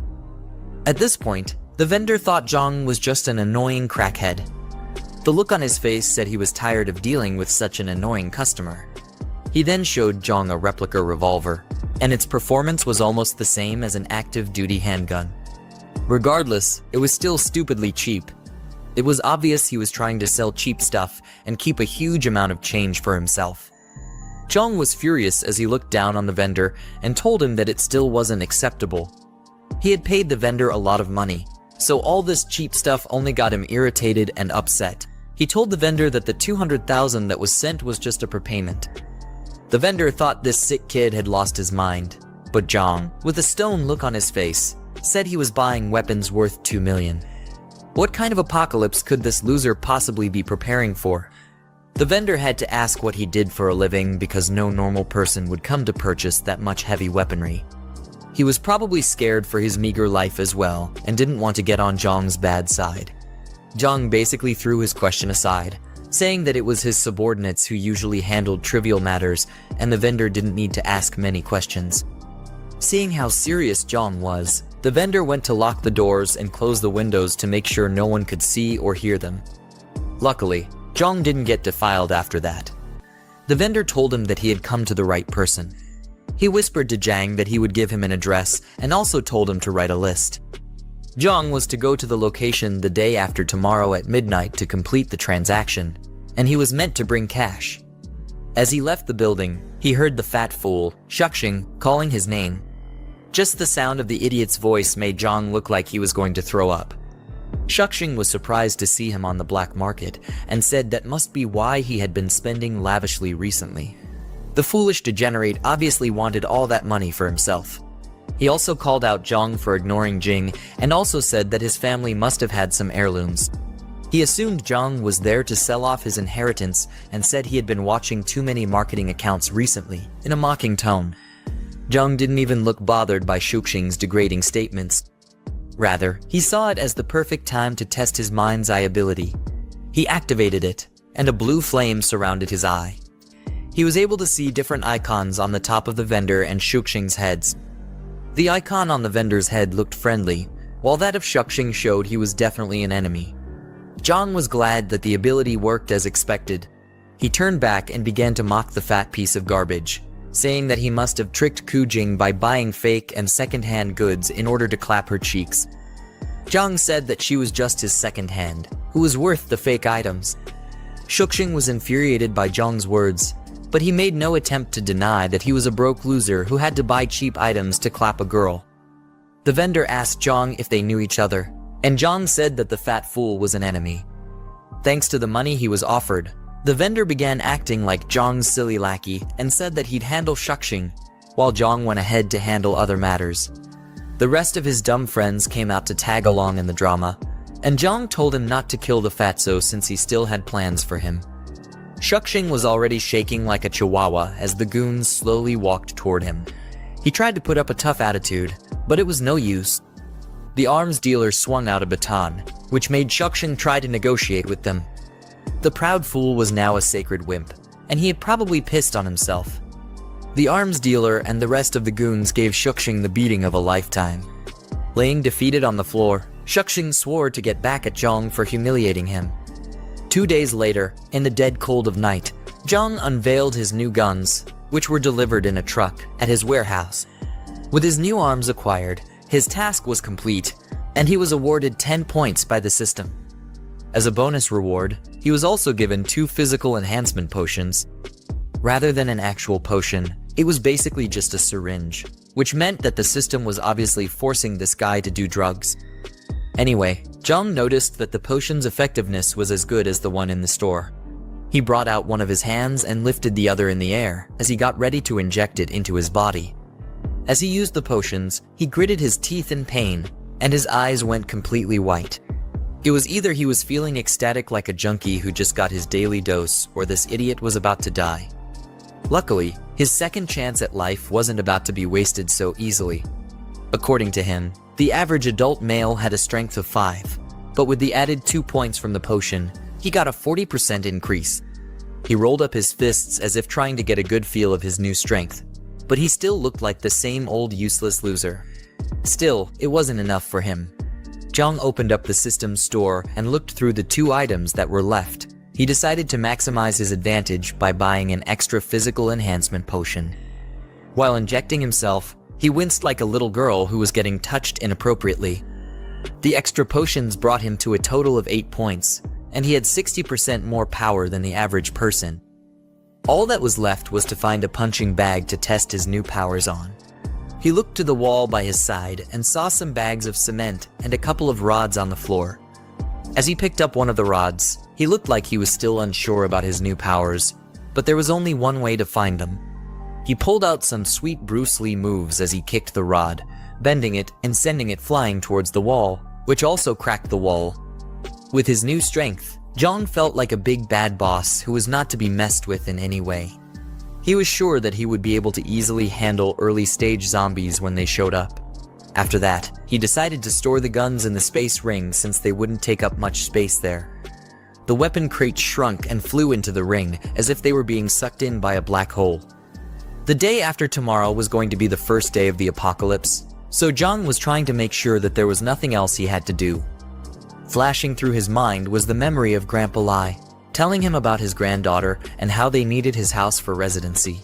At this point, the vendor thought Zhong was just an annoying crackhead. The look on his face said he was tired of dealing with such an annoying customer. He then showed Zhong a replica revolver, and its performance was almost the same as an active-duty handgun. Regardless, it was still stupidly cheap. It was obvious he was trying to sell cheap stuff and keep a huge amount of change for himself. Zhong was furious as he looked down on the vendor and told him that it still wasn't acceptable. He had paid the vendor a lot of money, so all this cheap stuff only got him irritated and upset. He told the vendor that the 200,000 that was sent was just a prepayment. The vendor thought this sick kid had lost his mind, but Zhong, with a stone look on his face, said he was buying weapons worth 2 million. What kind of apocalypse could this loser possibly be preparing for? The vendor had to ask what he did for a living because no normal person would come to purchase that much heavy weaponry. He was probably scared for his meager life as well and didn't want to get on Zhong's bad side. Zhong basically threw his question aside, saying that it was his subordinates who usually handled trivial matters and the vendor didn't need to ask many questions. Seeing how serious Zhong was, the vendor went to lock the doors and close the windows to make sure no one could see or hear them. Luckily, Zhong didn't get defiled after that. The vendor told him that he had come to the right person. He whispered to Zhang that he would give him an address and also told him to write a list. Zhong was to go to the location the day after tomorrow at midnight to complete the transaction, and he was meant to bring cash. As he left the building, he heard the fat fool, Shuxing, calling his name. Just the sound of the idiot's voice made Zhong look like he was going to throw up. Shuxing was surprised to see him on the black market and said that must be why he had been spending lavishly recently. The foolish degenerate obviously wanted all that money for himself. He also called out Zhang for ignoring Jing and also said that his family must have had some heirlooms. He assumed Zhang was there to sell off his inheritance and said he had been watching too many marketing accounts recently, in a mocking tone. Zhang didn't even look bothered by Shuxing's degrading statements. Rather, he saw it as the perfect time to test his mind's eye ability. He activated it, and a blue flame surrounded his eye. He was able to see different icons on the top of the vendor and Shuxing's heads. The icon on the vendor's head looked friendly, while that of Shuxing showed he was definitely an enemy. Zhang was glad that the ability worked as expected. He turned back and began to mock the fat piece of garbage, saying that he must have tricked Ku Jing by buying fake and second-hand goods in order to clap her cheeks. Zhang said that she was just his second hand, who was worth the fake items. Shuxing was infuriated by Zhang's words, but he made no attempt to deny that he was a broke loser who had to buy cheap items to clap a girl. The vendor asked Zhang if they knew each other, and Zhang said that the fat fool was an enemy. Thanks to the money he was offered, the vendor began acting like Zhang's silly lackey and said that he'd handle Shuxing, while Zhang went ahead to handle other matters. The rest of his dumb friends came out to tag along in the drama, and Zhang told him not to kill the fatso since he still had plans for him. Shuxing was already shaking like a chihuahua as the goons slowly walked toward him. He tried to put up a tough attitude, but it was no use. The arms dealer swung out a baton, which made Shuxing try to negotiate with them. The proud fool was now a sacred wimp, and he had probably pissed on himself. The arms dealer and the rest of the goons gave Shuxing the beating of a lifetime. Laying defeated on the floor, Shuxing swore to get back at Zhang for humiliating him. 2 days later, in the dead cold of night, Zhang unveiled his new guns, which were delivered in a truck at his warehouse. With his new arms acquired, his task was complete, and he was awarded 10 points by the system. As a bonus reward, he was also given 2 physical enhancement potions. Rather than an actual potion, it was basically just a syringe, which meant that the system was obviously forcing this guy to do drugs. Anyway, Zhang noticed that the potion's effectiveness was as good as the one in the store. He brought out one of his hands and lifted the other in the air as he got ready to inject it into his body. As he used the potions, he gritted his teeth in pain, and his eyes went completely white. It was either he was feeling ecstatic like a junkie who just got his daily dose, or this idiot was about to die. Luckily, his second chance at life wasn't about to be wasted so easily. According to him, the average adult male had a strength of 5, but with the added 2 points from the potion, he got a 40% increase. He rolled up his fists as if trying to get a good feel of his new strength, but he still looked like the same old useless loser. Still, it wasn't enough for him. Zhang opened up the system's store and looked through the 2 items that were left. He decided to maximize his advantage by buying an extra physical enhancement potion. While injecting himself, he winced like a little girl who was getting touched inappropriately. The extra potions brought him to a total of 8 points, and he had 60% more power than the average person. All that was left was to find a punching bag to test his new powers on. He looked to the wall by his side and saw some bags of cement and a couple of rods on the floor. As he picked up one of the rods, he looked like he was still unsure about his new powers, but there was only one way to find them. He pulled out some sweet Bruce Lee moves as he kicked the rod, bending it and sending it flying towards the wall, which also cracked the wall. With his new strength, Zhang felt like a big bad boss who was not to be messed with in any way. He was sure that he would be able to easily handle early-stage zombies when they showed up. After that, he decided to store the guns in the space ring since they wouldn't take up much space there. The weapon crate shrunk and flew into the ring as if they were being sucked in by a black hole. The day after tomorrow was going to be the first day of the apocalypse, so Zhang was trying to make sure that there was nothing else he had to do. Flashing through his mind was the memory of Grandpa Lai, telling him about his granddaughter and how they needed his house for residency.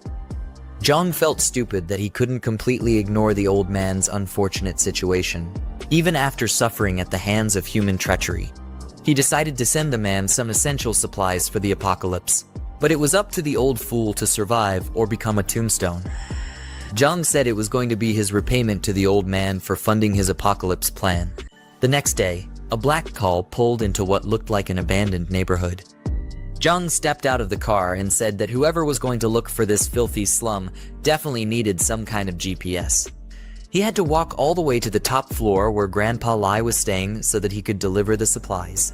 Zhang felt stupid that he couldn't completely ignore the old man's unfortunate situation, even after suffering at the hands of human treachery. He decided to send the man some essential supplies for the apocalypse, but it was up to the old fool to survive or become a tombstone. Zhang said it was going to be his repayment to the old man for funding his apocalypse plan. The next day, a black car pulled into what looked like an abandoned neighborhood. Jung stepped out of the car and said that whoever was going to look for this filthy slum definitely needed some kind of GPS. He had to walk all the way to the top floor where Grandpa Lai was staying so that he could deliver the supplies.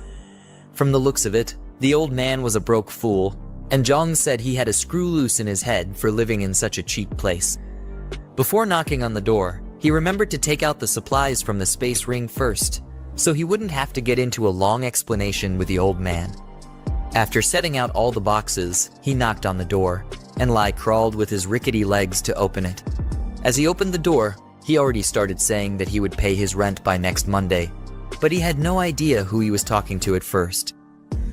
From the looks of it, the old man was a broke fool, and Jung said he had a screw loose in his head for living in such a cheap place. Before knocking on the door, he remembered to take out the supplies from the space ring first, so he wouldn't have to get into a long explanation with the old man. After setting out all the boxes, he knocked on the door, and Lai crawled with his rickety legs to open it. As he opened the door, he already started saying that he would pay his rent by next Monday, but he had no idea who he was talking to at first.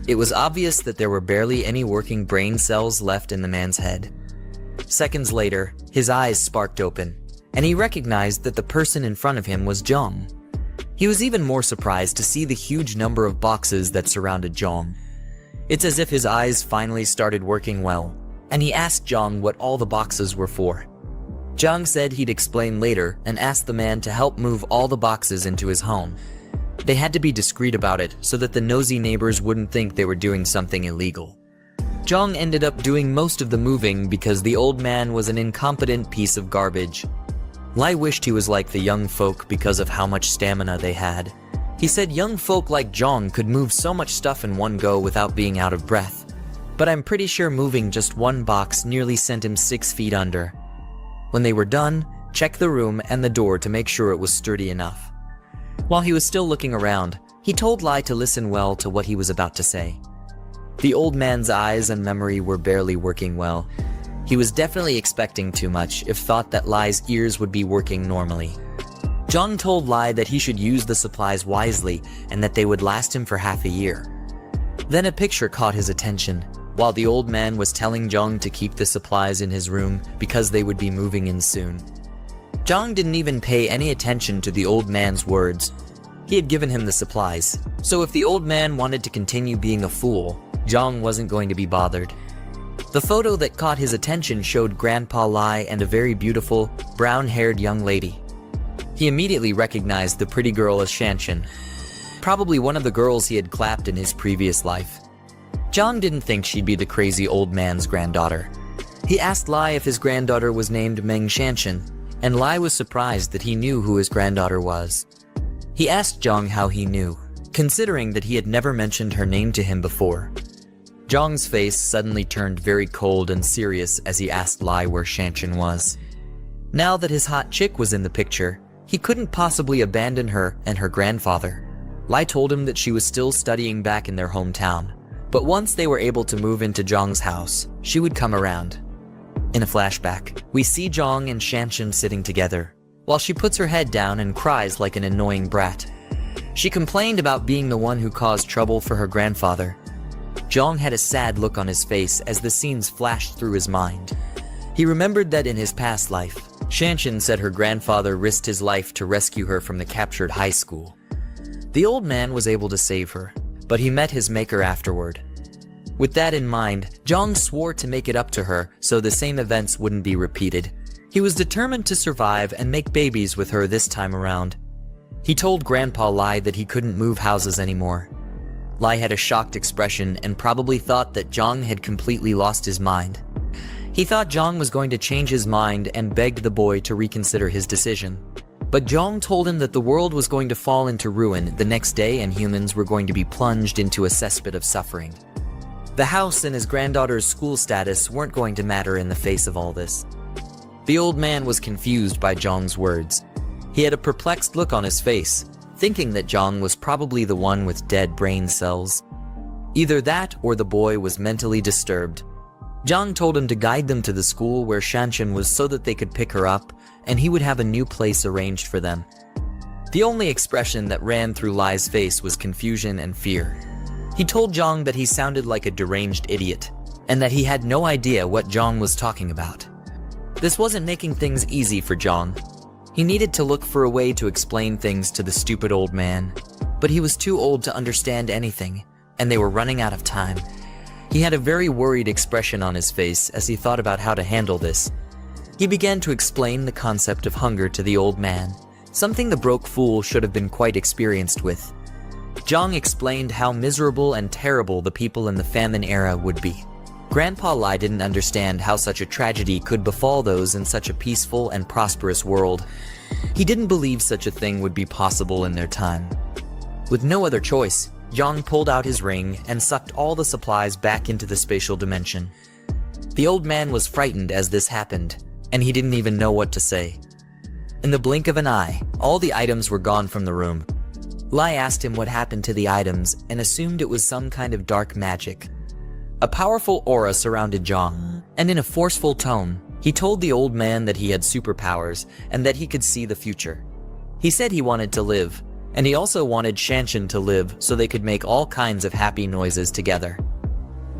It was obvious that there were barely any working brain cells left in the man's head. Seconds later, his eyes sparked open, and he recognized that the person in front of him was Jong. He was even more surprised to see the huge number of boxes that surrounded Jong. It's as if his eyes finally started working well, and he asked Jong what all the boxes were for. Jong said he'd explain later and asked the man to help move all the boxes into his home. They had to be discreet about it so that the nosy neighbors wouldn't think they were doing something illegal. Jong ended up doing most of the moving because the old man was an incompetent piece of garbage. Lai wished he was like the young folk because of how much stamina they had. He said young folk like Jong could move so much stuff in one go without being out of breath. But I'm pretty sure moving just one box nearly sent him 6 feet under. When they were done, check the room and the door to make sure it was sturdy enough. While he was still looking around, he told Lai to listen well to what he was about to say. The old man's eyes and memory were barely working well. He was definitely expecting too much if thought that Lai's ears would be working normally. Jong told Lai that he should use the supplies wisely and that they would last him for half a year. Then a picture caught his attention, while the old man was telling Jong to keep the supplies in his room because they would be moving in soon. Jong didn't even pay any attention to the old man's words. He had given him the supplies, so if the old man wanted to continue being a fool, Jong wasn't going to be bothered. The photo that caught his attention showed Grandpa Lai and a very beautiful, brown-haired young lady. He immediately recognized the pretty girl as Shanshan, probably one of the girls he had clapped in his previous life. Jong didn't think she'd be the crazy old man's granddaughter. He asked Lai if his granddaughter was named Meng Shanshan, and Lai was surprised that he knew who his granddaughter was. He asked Jong how he knew, considering that he had never mentioned her name to him before. Jong's face suddenly turned very cold and serious as he asked Lai where Shanshan was. Now that his hot chick was in the picture, he couldn't possibly abandon her and her grandfather. Lai told him that she was still studying back in their hometown, but once they were able to move into Jong's house, she would come around. In a flashback, we see Jong and Shanshan sitting together, while she puts her head down and cries like an annoying brat. She complained about being the one who caused trouble for her grandfather. Jong had a sad look on his face as the scenes flashed through his mind. He remembered that in his past life, Shanshan said her grandfather risked his life to rescue her from the captured high school. The old man was able to save her, but he met his maker afterward. With that in mind, Jong swore to make it up to her so the same events wouldn't be repeated. He was determined to survive and make babies with her this time around. He told Grandpa Lai that he couldn't move houses anymore. Lai had a shocked expression and probably thought that Jong had completely lost his mind. He thought Jong was going to change his mind and begged the boy to reconsider his decision. But Jong told him that the world was going to fall into ruin the next day and humans were going to be plunged into a cesspit of suffering. The house and his granddaughter's school status weren't going to matter in the face of all this. The old man was confused by Jong's words. He had a perplexed look on his face, thinking that Jong was probably the one with dead brain cells. Either that or the boy was mentally disturbed. Jong told him to guide them to the school where Shanshan was so that they could pick her up, and he would have a new place arranged for them. The only expression that ran through Lai's face was confusion and fear. He told Jong that he sounded like a deranged idiot, and that he had no idea what Jong was talking about. This wasn't making things easy for Jong. He needed to look for a way to explain things to the stupid old man, but he was too old to understand anything, and they were running out of time. He had a very worried expression on his face as he thought about how to handle this. He began to explain the concept of hunger to the old man, something the broke fool should have been quite experienced with. Zhang explained how miserable and terrible the people in the famine era would be. Grandpa Lai didn't understand how such a tragedy could befall those in such a peaceful and prosperous world. He didn't believe such a thing would be possible in their time. With no other choice, Zhang pulled out his ring and sucked all the supplies back into the spatial dimension. The old man was frightened as this happened, and he didn't even know what to say. In the blink of an eye, all the items were gone from the room. Lai asked him what happened to the items and assumed it was some kind of dark magic. A powerful aura surrounded Zhang, and in a forceful tone, he told the old man that he had superpowers and that he could see the future. He said he wanted to live, and he also wanted Shanshan to live so they could make all kinds of happy noises together.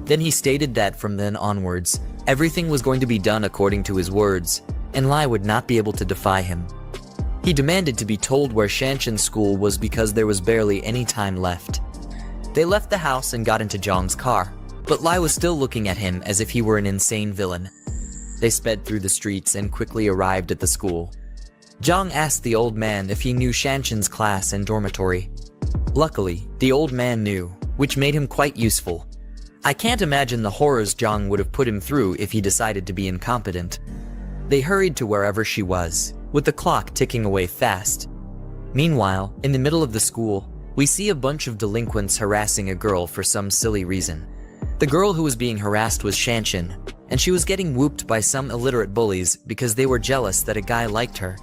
Then he stated that from then onwards, everything was going to be done according to his words, and Lai would not be able to defy him. He demanded to be told where Shanshan's school was because there was barely any time left. They left the house and got into Zhang's car, but Lai was still looking at him as if he were an insane villain. They sped through the streets and quickly arrived at the school. Zhang asked the old man if he knew Shanshan's class and dormitory. Luckily, the old man knew, which made him quite useful. I can't imagine the horrors Zhang would have put him through if he decided to be incompetent. They hurried to wherever she was, with the clock ticking away fast. Meanwhile, in the middle of the school, we see a bunch of delinquents harassing a girl for some silly reason. The girl who was being harassed was Shanshan, and she was getting whooped by some illiterate bullies because they were jealous that a guy liked her.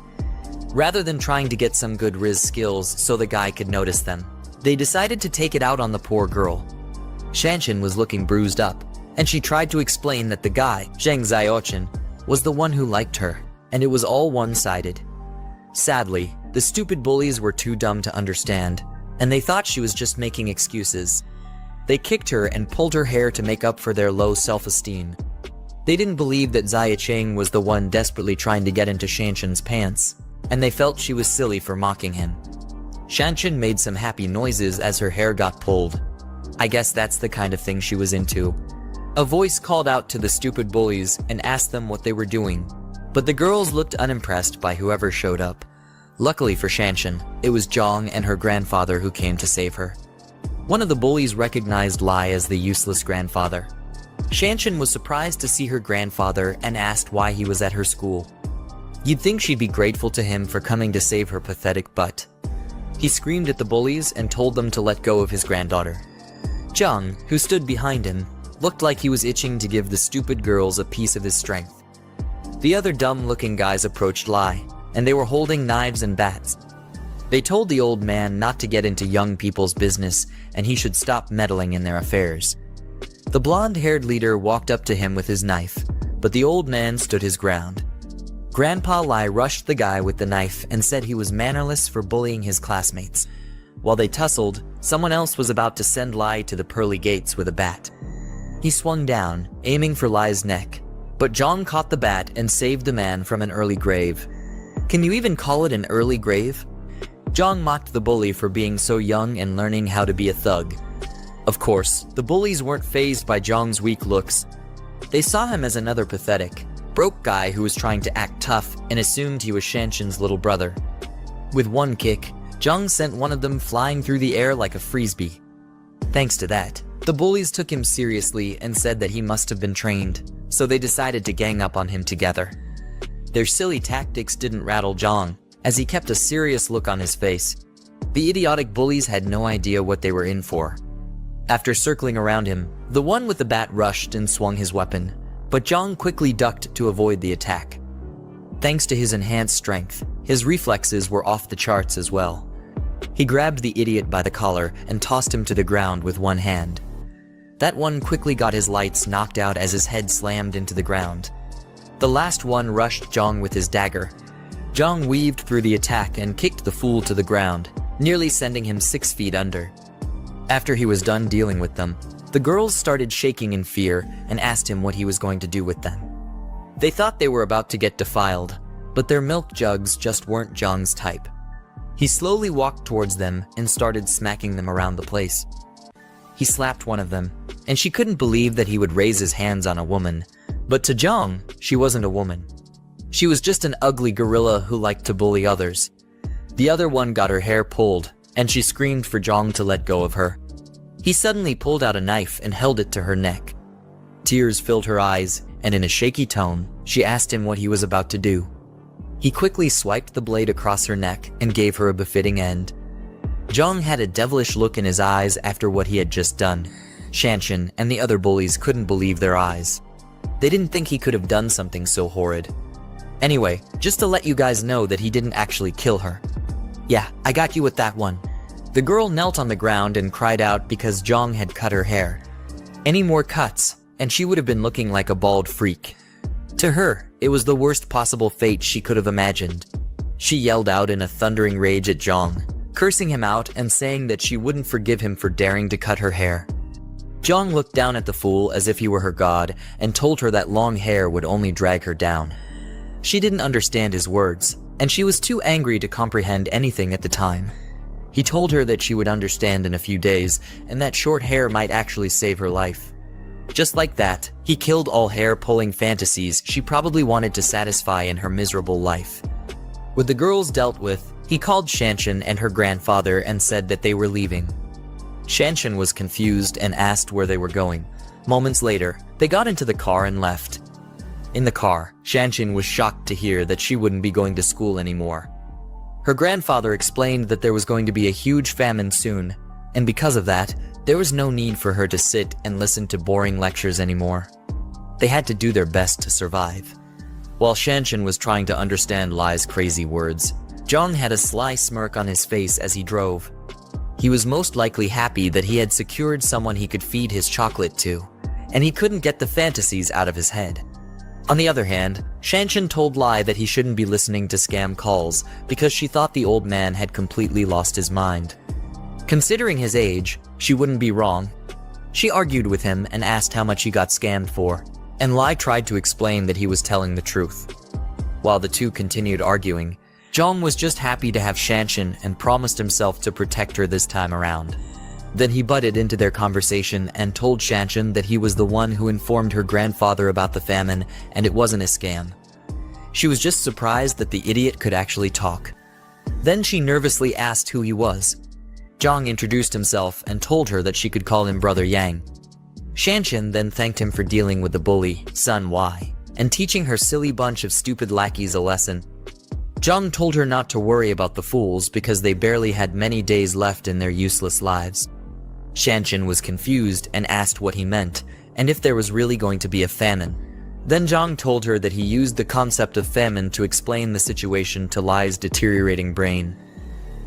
Rather than trying to get some good Riz skills so the guy could notice them, they decided to take it out on the poor girl. Shanshan was looking bruised up, and she tried to explain that the guy, Zheng Xiaochen, was the one who liked her, and it was all one-sided. Sadly, the stupid bullies were too dumb to understand, and they thought she was just making excuses. They kicked her and pulled her hair to make up for their low self-esteem. They didn't believe that Xia Cheng was the one desperately trying to get into Shanshan's pants, and they felt she was silly for mocking him. Shanshan made some happy noises as her hair got pulled. I guess that's the kind of thing she was into. A voice called out to the stupid bullies and asked them what they were doing, but the girls looked unimpressed by whoever showed up. Luckily for Shanshan, it was Zhang and her grandfather who came to save her. One of the bullies recognized Lai as the useless grandfather. Shanshan was surprised to see her grandfather and asked why he was at her school. You'd think she'd be grateful to him for coming to save her pathetic butt. He screamed at the bullies and told them to let go of his granddaughter. Zhang, who stood behind him, looked like he was itching to give the stupid girls a piece of his strength. The other dumb-looking guys approached Lai, and they were holding knives and bats. They told the old man not to get into young people's business and he should stop meddling in their affairs. The blonde-haired leader walked up to him with his knife, but the old man stood his ground. Grandpa Lai rushed the guy with the knife and said he was mannerless for bullying his classmates. While they tussled, someone else was about to send Lai to the pearly gates with a bat. He swung down, aiming for Lai's neck, but Zhang caught the bat and saved the man from an early grave. Can you even call it an early grave? Zhang mocked the bully for being so young and learning how to be a thug. Of course, the bullies weren't fazed by Zhang's weak looks. They saw him as another pathetic, broke guy who was trying to act tough and assumed he was Shanshan's little brother. With one kick, Zhang sent one of them flying through the air like a frisbee. Thanks to that, the bullies took him seriously and said that he must have been trained, so they decided to gang up on him together. Their silly tactics didn't rattle Zhang, as he kept a serious look on his face. The idiotic bullies had no idea what they were in for. After circling around him, the one with the bat rushed and swung his weapon, but Zhang quickly ducked to avoid the attack. Thanks to his enhanced strength, his reflexes were off the charts as well. He grabbed the idiot by the collar and tossed him to the ground with one hand. That one quickly got his lights knocked out as his head slammed into the ground. The last one rushed Zhang with his dagger. Zhang weaved through the attack and kicked the fool to the ground, nearly sending him 6 feet under. After he was done dealing with them, the girls started shaking in fear and asked him what he was going to do with them. They thought they were about to get defiled, but their milk jugs just weren't Zhang's type. He slowly walked towards them and started smacking them around the place. He slapped one of them, and she couldn't believe that he would raise his hands on a woman, but to Zhang, she wasn't a woman. She was just an ugly gorilla who liked to bully others. The other one got her hair pulled, and she screamed for Jong to let go of her. He suddenly pulled out a knife and held it to her neck. Tears filled her eyes, and in a shaky tone, she asked him what he was about to do. He quickly swiped the blade across her neck and gave her a befitting end. Jong had a devilish look in his eyes after what he had just done. Shanshan and the other bullies couldn't believe their eyes. They didn't think he could have done something so horrid. Anyway, just to let you guys know that he didn't actually kill her. Yeah, I got you with that one. The girl knelt on the ground and cried out because Jong had cut her hair. Any more cuts, and she would have been looking like a bald freak. To her, it was the worst possible fate she could have imagined. She yelled out in a thundering rage at Jong, cursing him out and saying that she wouldn't forgive him for daring to cut her hair. Jong looked down at the fool as if he were her god and told her that long hair would only drag her down. She didn't understand his words, and she was too angry to comprehend anything at the time. He told her that she would understand in a few days and that short hair might actually save her life. Just like that, he killed all hair-pulling fantasies she probably wanted to satisfy in her miserable life. With the girls dealt with, he called Shanshan and her grandfather and said that they were leaving. Shanshan was confused and asked where they were going. Moments later, they got into the car and left. In the car, Shanshan was shocked to hear that she wouldn't be going to school anymore. Her grandfather explained that there was going to be a huge famine soon, and because of that, there was no need for her to sit and listen to boring lectures anymore. They had to do their best to survive. While Shanshan was trying to understand Lai's crazy words, Jong had a sly smirk on his face as he drove. He was most likely happy that he had secured someone he could feed his chocolate to, and he couldn't get the fantasies out of his head. On the other hand, Shanshan told Lai that he shouldn't be listening to scam calls because she thought the old man had completely lost his mind. Considering his age, she wouldn't be wrong. She argued with him and asked how much he got scammed for, and Lai tried to explain that he was telling the truth. While the two continued arguing, Jong was just happy to have Shanshan and promised himself to protect her this time around. Then he butted into their conversation and told Shanshan that he was the one who informed her grandfather about the famine and it wasn't a scam. She was just surprised that the idiot could actually talk. Then she nervously asked who he was. Jong introduced himself and told her that she could call him Brother Yang. Shanshan then thanked him for dealing with the bully, Sun Y, and teaching her silly bunch of stupid lackeys a lesson. Jong told her not to worry about the fools because they barely had many days left in their useless lives. Shanshan was confused and asked what he meant, and if there was really going to be a famine. Then Jong told her that he used the concept of famine to explain the situation to Lai's deteriorating brain.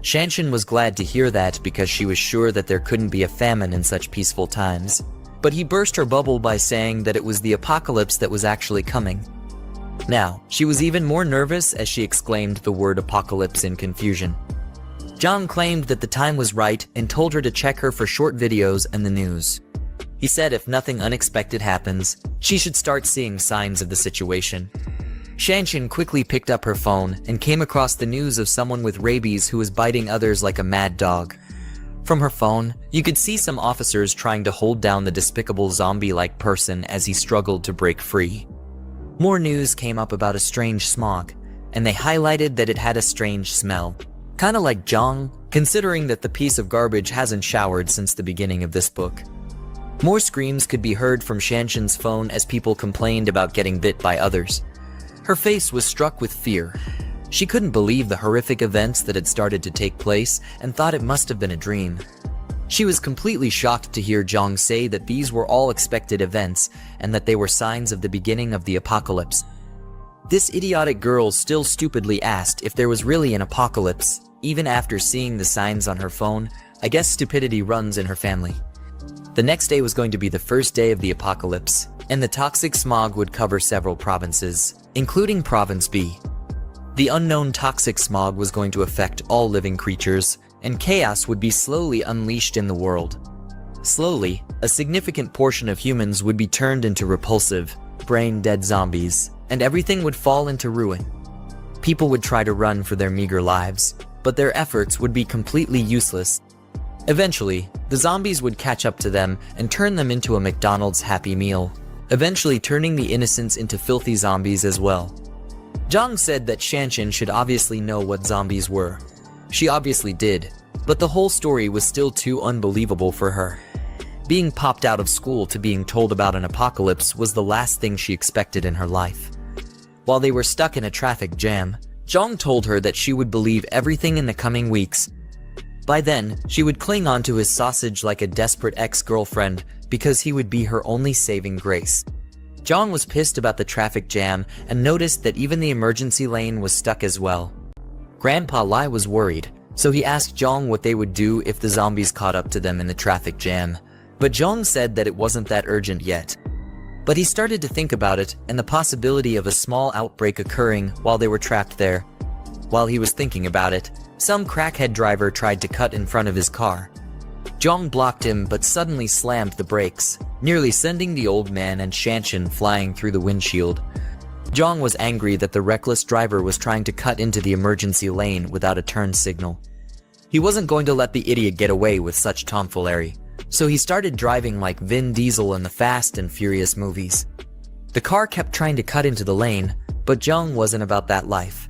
Shanshan was glad to hear that because she was sure that there couldn't be a famine in such peaceful times. But he burst her bubble by saying that it was the apocalypse that was actually coming. Now, she was even more nervous as she exclaimed the word apocalypse in confusion. Jong claimed that the time was right and told her to check her for short videos and the news. He said if nothing unexpected happens, she should start seeing signs of the situation. Shanshan quickly picked up her phone and came across the news of someone with rabies who was biting others like a mad dog. From her phone, you could see some officers trying to hold down the despicable zombie-like person as he struggled to break free. More news came up about a strange smog, and they highlighted that it had a strange smell. Kinda like Jong, considering that the piece of garbage hasn't showered since the beginning of this book. More screams could be heard from Shanshan's phone as people complained about getting bit by others. Her face was struck with fear. She couldn't believe the horrific events that had started to take place and thought it must have been a dream. She was completely shocked to hear Jong say that these were all expected events and that they were signs of the beginning of the apocalypse. This idiotic girl still stupidly asked if there was really an apocalypse, even after seeing the signs on her phone. I guess stupidity runs in her family. The next day was going to be the first day of the apocalypse, and the toxic smog would cover several provinces, including Province B. The unknown toxic smog was going to affect all living creatures, and chaos would be slowly unleashed in the world. Slowly, a significant portion of humans would be turned into repulsive, brain-dead zombies, and everything would fall into ruin. People would try to run for their meager lives, but their efforts would be completely useless. Eventually, the zombies would catch up to them and turn them into a McDonald's Happy Meal, eventually turning the innocents into filthy zombies as well. Jong said that Shanshan should obviously know what zombies were. She obviously did, But the whole story was still too unbelievable for her. Being popped out of school to being told about an apocalypse was the last thing she expected in her life. While they were stuck in a traffic jam, Jong told her that she would believe everything in the coming weeks. By then, she would cling onto his sausage like a desperate ex-girlfriend because he would be her only saving grace. Jong was pissed about the traffic jam and noticed that even the emergency lane was stuck as well. Grandpa Lai was worried, so he asked Jong what they would do if the zombies caught up to them in the traffic jam. But Jong said that it wasn't that urgent yet. But he started to think about it and the possibility of a small outbreak occurring while they were trapped there. While he was thinking about it, some crackhead driver tried to cut in front of his car. Jong blocked him but suddenly slammed the brakes, nearly sending the old man and Shanshan flying through the windshield. Jong was angry that the reckless driver was trying to cut into the emergency lane without a turn signal. He wasn't going to let the idiot get away with such tomfoolery, so he started driving like Vin Diesel in the Fast and Furious movies. The car kept trying to cut into the lane, but Jong wasn't about that life.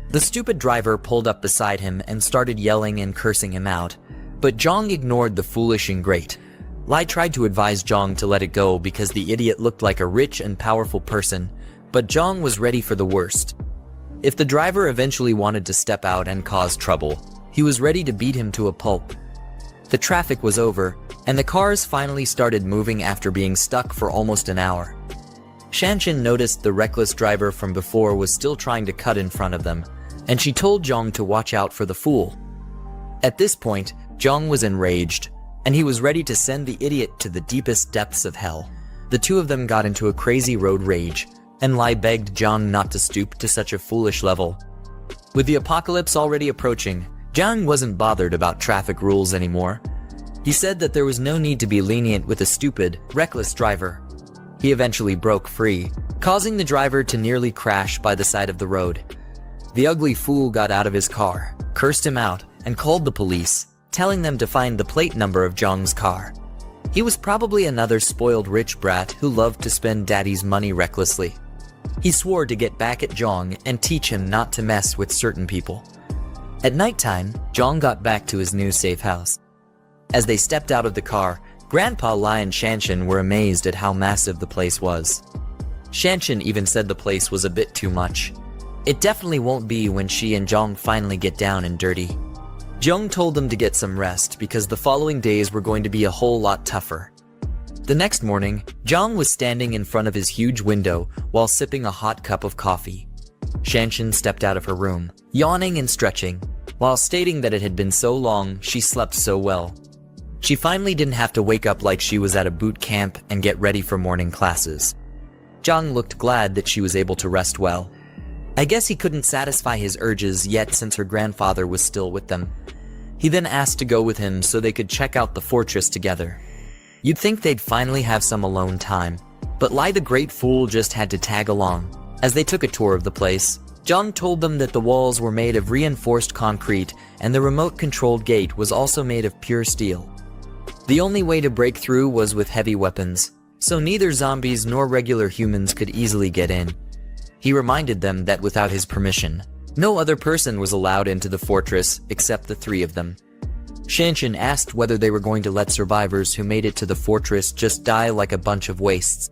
The stupid driver pulled up beside him and started yelling and cursing him out, but Jong ignored the foolish ingrate. Lai tried to advise Jong to let it go because the idiot looked like a rich and powerful person, but Jong was ready for the worst. If the driver eventually wanted to step out and cause trouble, he was ready to beat him to a pulp. The traffic was over, and the cars finally started moving after being stuck for almost an hour. Shanshan noticed the reckless driver from before was still trying to cut in front of them, and she told Jong to watch out for the fool. At this point, Jong was enraged, and he was ready to send the idiot to the deepest depths of hell. The two of them got into a crazy road rage, and Lai begged Jong not to stoop to such a foolish level. With the apocalypse already approaching, Jong wasn't bothered about traffic rules anymore. He said that there was no need to be lenient with a stupid, reckless driver. He eventually broke free, causing the driver to nearly crash by the side of the road. The ugly fool got out of his car, cursed him out, and called the police, telling them to find the plate number of Jong's car. He was probably another spoiled rich brat who loved to spend daddy's money recklessly. He swore to get back at Jong and teach him not to mess with certain people. At nighttime, Jong got back to his new safe house. As they stepped out of the car, Grandpa Lai and Shanshan were amazed at how massive the place was. Shanshan even said the place was a bit too much. It definitely won't be when she and Jong finally get down and dirty. Jong told them to get some rest because the following days were going to be a whole lot tougher. The next morning, Jong was standing in front of his huge window while sipping a hot cup of coffee. Shanshan stepped out of her room, yawning and stretching, while stating that it had been so long she slept so well. She finally didn't have to wake up like she was at a boot camp and get ready for morning classes. Jong looked glad that she was able to rest well. I guess he couldn't satisfy his urges yet since her grandfather was still with them. He then asked to go with him so they could check out the fortress together. You'd think they'd finally have some alone time, but Lai the Great Fool just had to tag along. As they took a tour of the place, Jong told them that the walls were made of reinforced concrete and the remote-controlled gate was also made of pure steel. The only way to break through was with heavy weapons, so neither zombies nor regular humans could easily get in. He reminded them that without his permission, no other person was allowed into the fortress except the three of them. Shanshan asked whether they were going to let survivors who made it to the fortress just die like a bunch of wastes.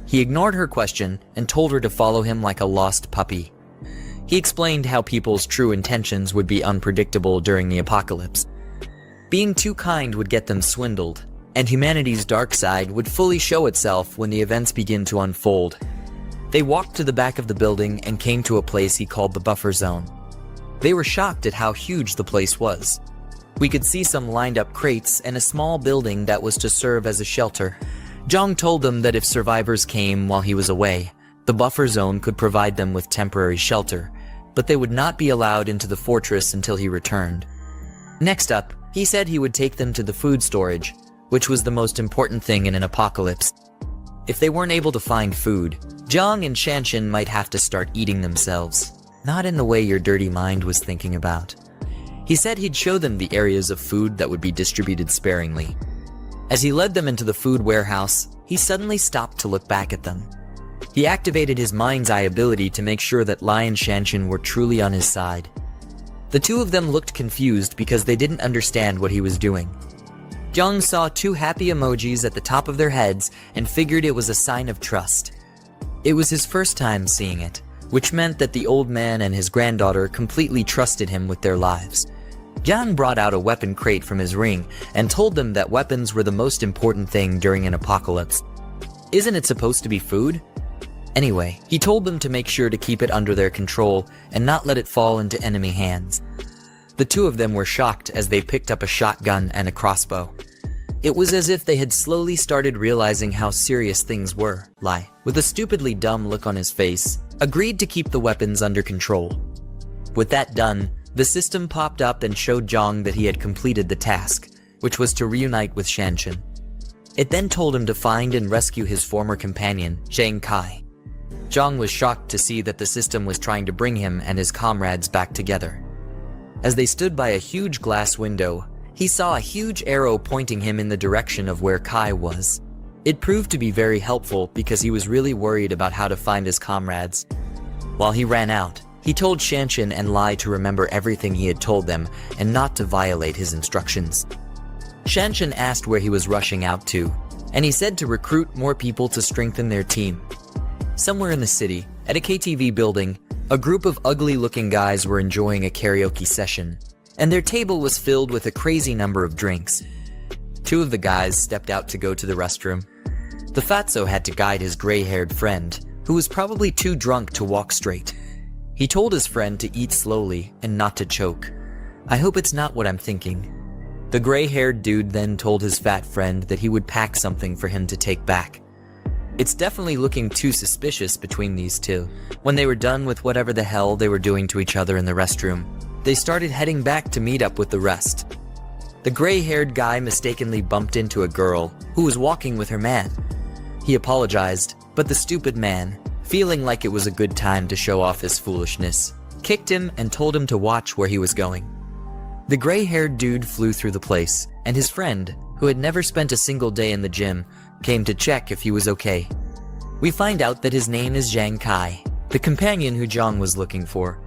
He ignored her question and told her to follow him like a lost puppy. He explained how people's true intentions would be unpredictable during the apocalypse. Being too kind would get them swindled, and humanity's dark side would fully show itself when the events begin to unfold. They walked to the back of the building and came to a place he called the buffer zone. They were shocked at how huge the place was. We could see some lined up crates and a small building that was to serve as a shelter. Jong told them that if survivors came while he was away, the buffer zone could provide them with temporary shelter, but they would not be allowed into the fortress until he returned. Next up, he said he would take them to the food storage, which was the most important thing in an apocalypse. If they weren't able to find food, Jong and Shanshan might have to start eating themselves, not in the way your dirty mind was thinking about. He said he'd show them the areas of food that would be distributed sparingly. As he led them into the food warehouse, he suddenly stopped to look back at them. He activated his mind's eye ability to make sure that Lai and Shanshan were truly on his side. The two of them looked confused because they didn't understand what he was doing. Jiang saw two happy emojis at the top of their heads and figured it was a sign of trust. It was his first time seeing it, which meant that the old man and his granddaughter completely trusted him with their lives. Jiang brought out a weapon crate from his ring and told them that weapons were the most important thing during an apocalypse. Isn't it supposed to be food? Anyway, he told them to make sure to keep it under their control and not let it fall into enemy hands. The two of them were shocked as they picked up a shotgun and a crossbow. It was as if they had slowly started realizing how serious things were. Lai, with a stupidly dumb look on his face, agreed to keep the weapons under control. With that done, the system popped up and showed Jiang that he had completed the task, which was to reunite with Shanshan. It then told him to find and rescue his former companion, Zhang Kai. Jiang was shocked to see that the system was trying to bring him and his comrades back together. As they stood by a huge glass window, he saw a huge arrow pointing him in the direction of where Kai was. It proved to be very helpful because he was really worried about how to find his comrades. While he ran out, he told Shanshan and Lai to remember everything he had told them and not to violate his instructions. Shanshan asked where he was rushing out to, and he said to recruit more people to strengthen their team. Somewhere in the city, at a KTV building, a group of ugly-looking guys were enjoying a karaoke session, and their table was filled with a crazy number of drinks. Two of the guys stepped out to go to the restroom. The fatso had to guide his gray-haired friend, who was probably too drunk to walk straight. He told his friend to eat slowly and not to choke. I hope it's not what I'm thinking. The gray-haired dude then told his fat friend that he would pack something for him to take back. It's definitely looking too suspicious between these two. When they were done with whatever the hell they were doing to each other in the restroom, they started heading back to meet up with the rest. The gray-haired guy mistakenly bumped into a girl who was walking with her man. He apologized, but the stupid man, feeling like it was a good time to show off his foolishness, kicked him and told him to watch where he was going. The gray-haired dude flew through the place, and his friend, who had never spent a single day in the gym, came to check if he was okay. We find out that his name is Zhang Kai, the companion who Jiang was looking for.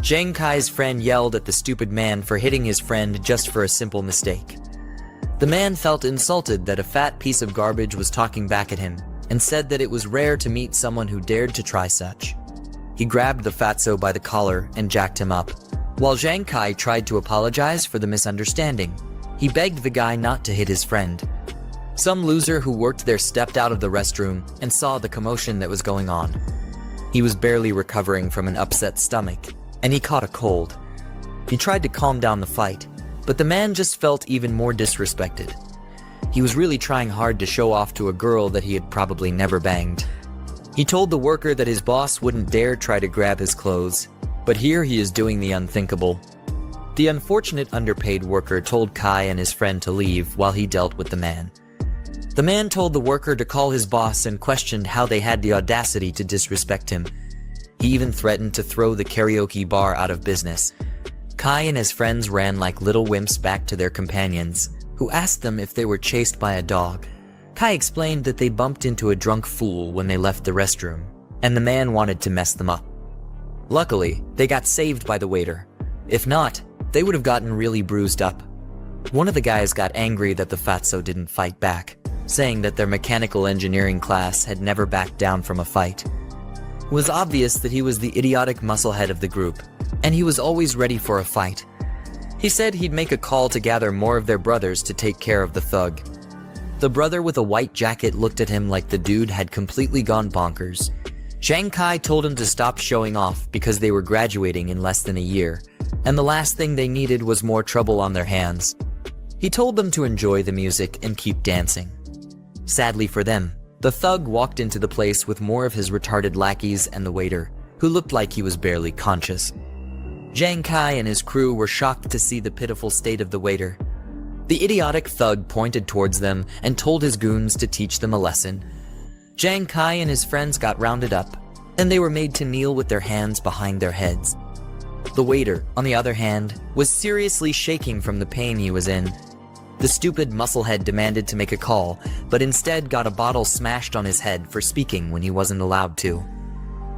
Zhang Kai's friend yelled at the stupid man for hitting his friend just for a simple mistake. The man felt insulted that a fat piece of garbage was talking back at him and said that it was rare to meet someone who dared to try such. He grabbed the fatso by the collar and jacked him up. While Zhang Kai tried to apologize for the misunderstanding, he begged the guy not to hit his friend. Some loser who worked there stepped out of the restroom and saw the commotion that was going on. He was barely recovering from an upset stomach, and he caught a cold. He tried to calm down the fight, but the man just felt even more disrespected. He was really trying hard to show off to a girl that he had probably never banged. He told the worker that his boss wouldn't dare try to grab his clothes, but here he is doing the unthinkable. The unfortunate underpaid worker told Kai and his friend to leave while he dealt with the man. The man told the worker to call his boss and questioned how they had the audacity to disrespect him. He even threatened to throw the karaoke bar out of business. Kai and his friends ran like little wimps back to their companions, who asked them if they were chased by a dog. Kai explained that they bumped into a drunk fool when they left the restroom, and the man wanted to mess them up. Luckily, they got saved by the waiter. If not, they would have gotten really bruised up. One of the guys got angry that the fatso didn't fight back, saying that their mechanical engineering class had never backed down from a fight. It was obvious that he was the idiotic musclehead of the group, and he was always ready for a fight. He said he'd make a call to gather more of their brothers to take care of the thug. The brother with a white jacket looked at him like the dude had completely gone bonkers. Zhang Kai told him to stop showing off because they were graduating in less than a year, and the last thing they needed was more trouble on their hands. He told them to enjoy the music and keep dancing. Sadly for them, the thug walked into the place with more of his retarded lackeys and the waiter, who looked like he was barely conscious. Zhang Kai and his crew were shocked to see the pitiful state of the waiter. The idiotic thug pointed towards them and told his goons to teach them a lesson. Zhang Kai and his friends got rounded up, and they were made to kneel with their hands behind their heads. The waiter, on the other hand, was seriously shaking from the pain he was in. The stupid musclehead demanded to make a call, but instead got a bottle smashed on his head for speaking when he wasn't allowed to.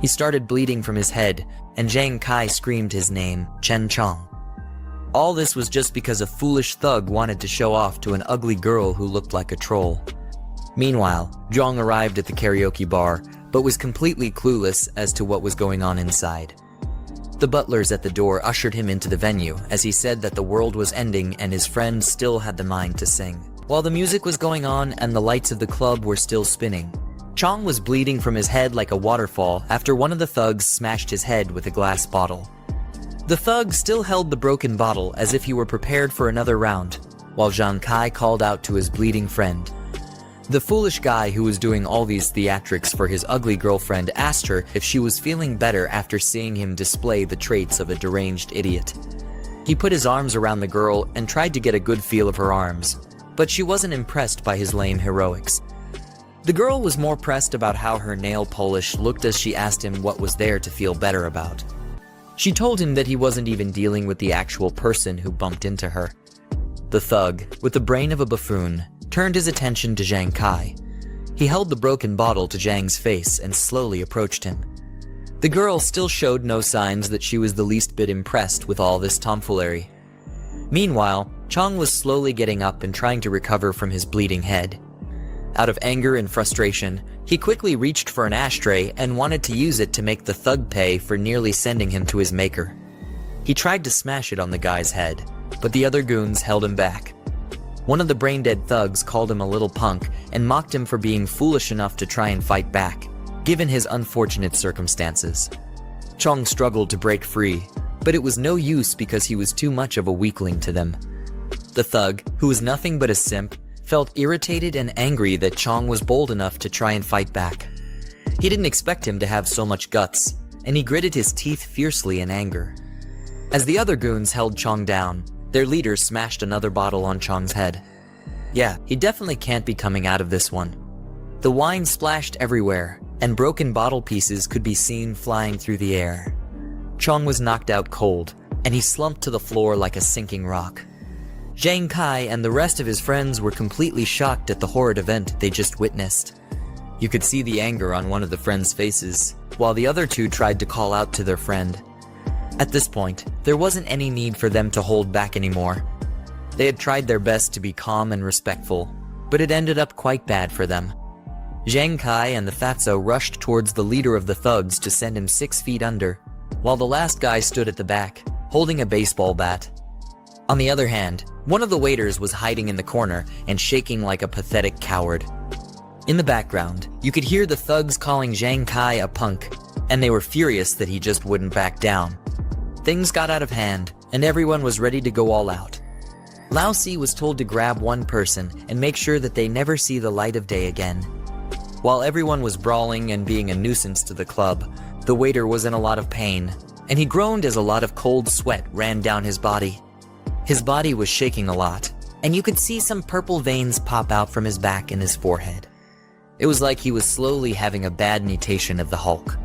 He started bleeding from his head, and Zhang Kai screamed his name, Chen Chong. All this was just because a foolish thug wanted to show off to an ugly girl who looked like a troll. Meanwhile, Jong arrived at the karaoke bar, but was completely clueless as to what was going on inside. The butlers at the door ushered him into the venue as he said that the world was ending and his friend still had the mind to sing. While the music was going on and the lights of the club were still spinning, Chong was bleeding from his head like a waterfall after one of the thugs smashed his head with a glass bottle. The thug still held the broken bottle as if he were prepared for another round, while Zhang Kai called out to his bleeding friend. The foolish guy who was doing all these theatrics for his ugly girlfriend asked her if she was feeling better after seeing him display the traits of a deranged idiot. He put his arms around the girl and tried to get a good feel of her arms, but she wasn't impressed by his lame heroics. The girl was more pressed about how her nail polish looked as she asked him what was there to feel better about. She told him that he wasn't even dealing with the actual person who bumped into her. The thug, with the brain of a buffoon, turned his attention to Zhang Kai. He held the broken bottle to Zhang's face and slowly approached him. The girl still showed no signs that she was the least bit impressed with all this tomfoolery. Meanwhile, Chong was slowly getting up and trying to recover from his bleeding head. Out of anger and frustration, he quickly reached for an ashtray and wanted to use it to make the thug pay for nearly sending him to his maker. He tried to smash it on the guy's head, but the other goons held him back. One of the brain-dead thugs called him a little punk and mocked him for being foolish enough to try and fight back, given his unfortunate circumstances. Chong struggled to break free, but it was no use because he was too much of a weakling to them. The thug, who was nothing but a simp, felt irritated and angry that Chong was bold enough to try and fight back. He didn't expect him to have so much guts, and he gritted his teeth fiercely in anger. As the other goons held Chong down, their leader smashed another bottle on Chong's head. Yeah, he definitely can't be coming out of this one. The wine splashed everywhere, and broken bottle pieces could be seen flying through the air. Chong was knocked out cold, and he slumped to the floor like a sinking rock. Zhang Kai and the rest of his friends were completely shocked at the horrid event they just witnessed. You could see the anger on one of the friends' faces, while the other two tried to call out to their friend. At this point, there wasn't any need for them to hold back anymore. They had tried their best to be calm and respectful, but it ended up quite bad for them. Zhang Kai and the fatso rushed towards the leader of the thugs to send him 6 feet under, while the last guy stood at the back, holding a baseball bat. On the other hand, one of the waiters was hiding in the corner and shaking like a pathetic coward. In the background, you could hear the thugs calling Zhang Kai a punk, and they were furious that he just wouldn't back down. Things got out of hand, and everyone was ready to go all out. Lao Si was told to grab one person and make sure that they never see the light of day again. While everyone was brawling and being a nuisance to the club, the waiter was in a lot of pain, and he groaned as a lot of cold sweat ran down his body. His body was shaking a lot, and you could see some purple veins pop out from his back and his forehead. It was like he was slowly having a bad mutation of the Hulk.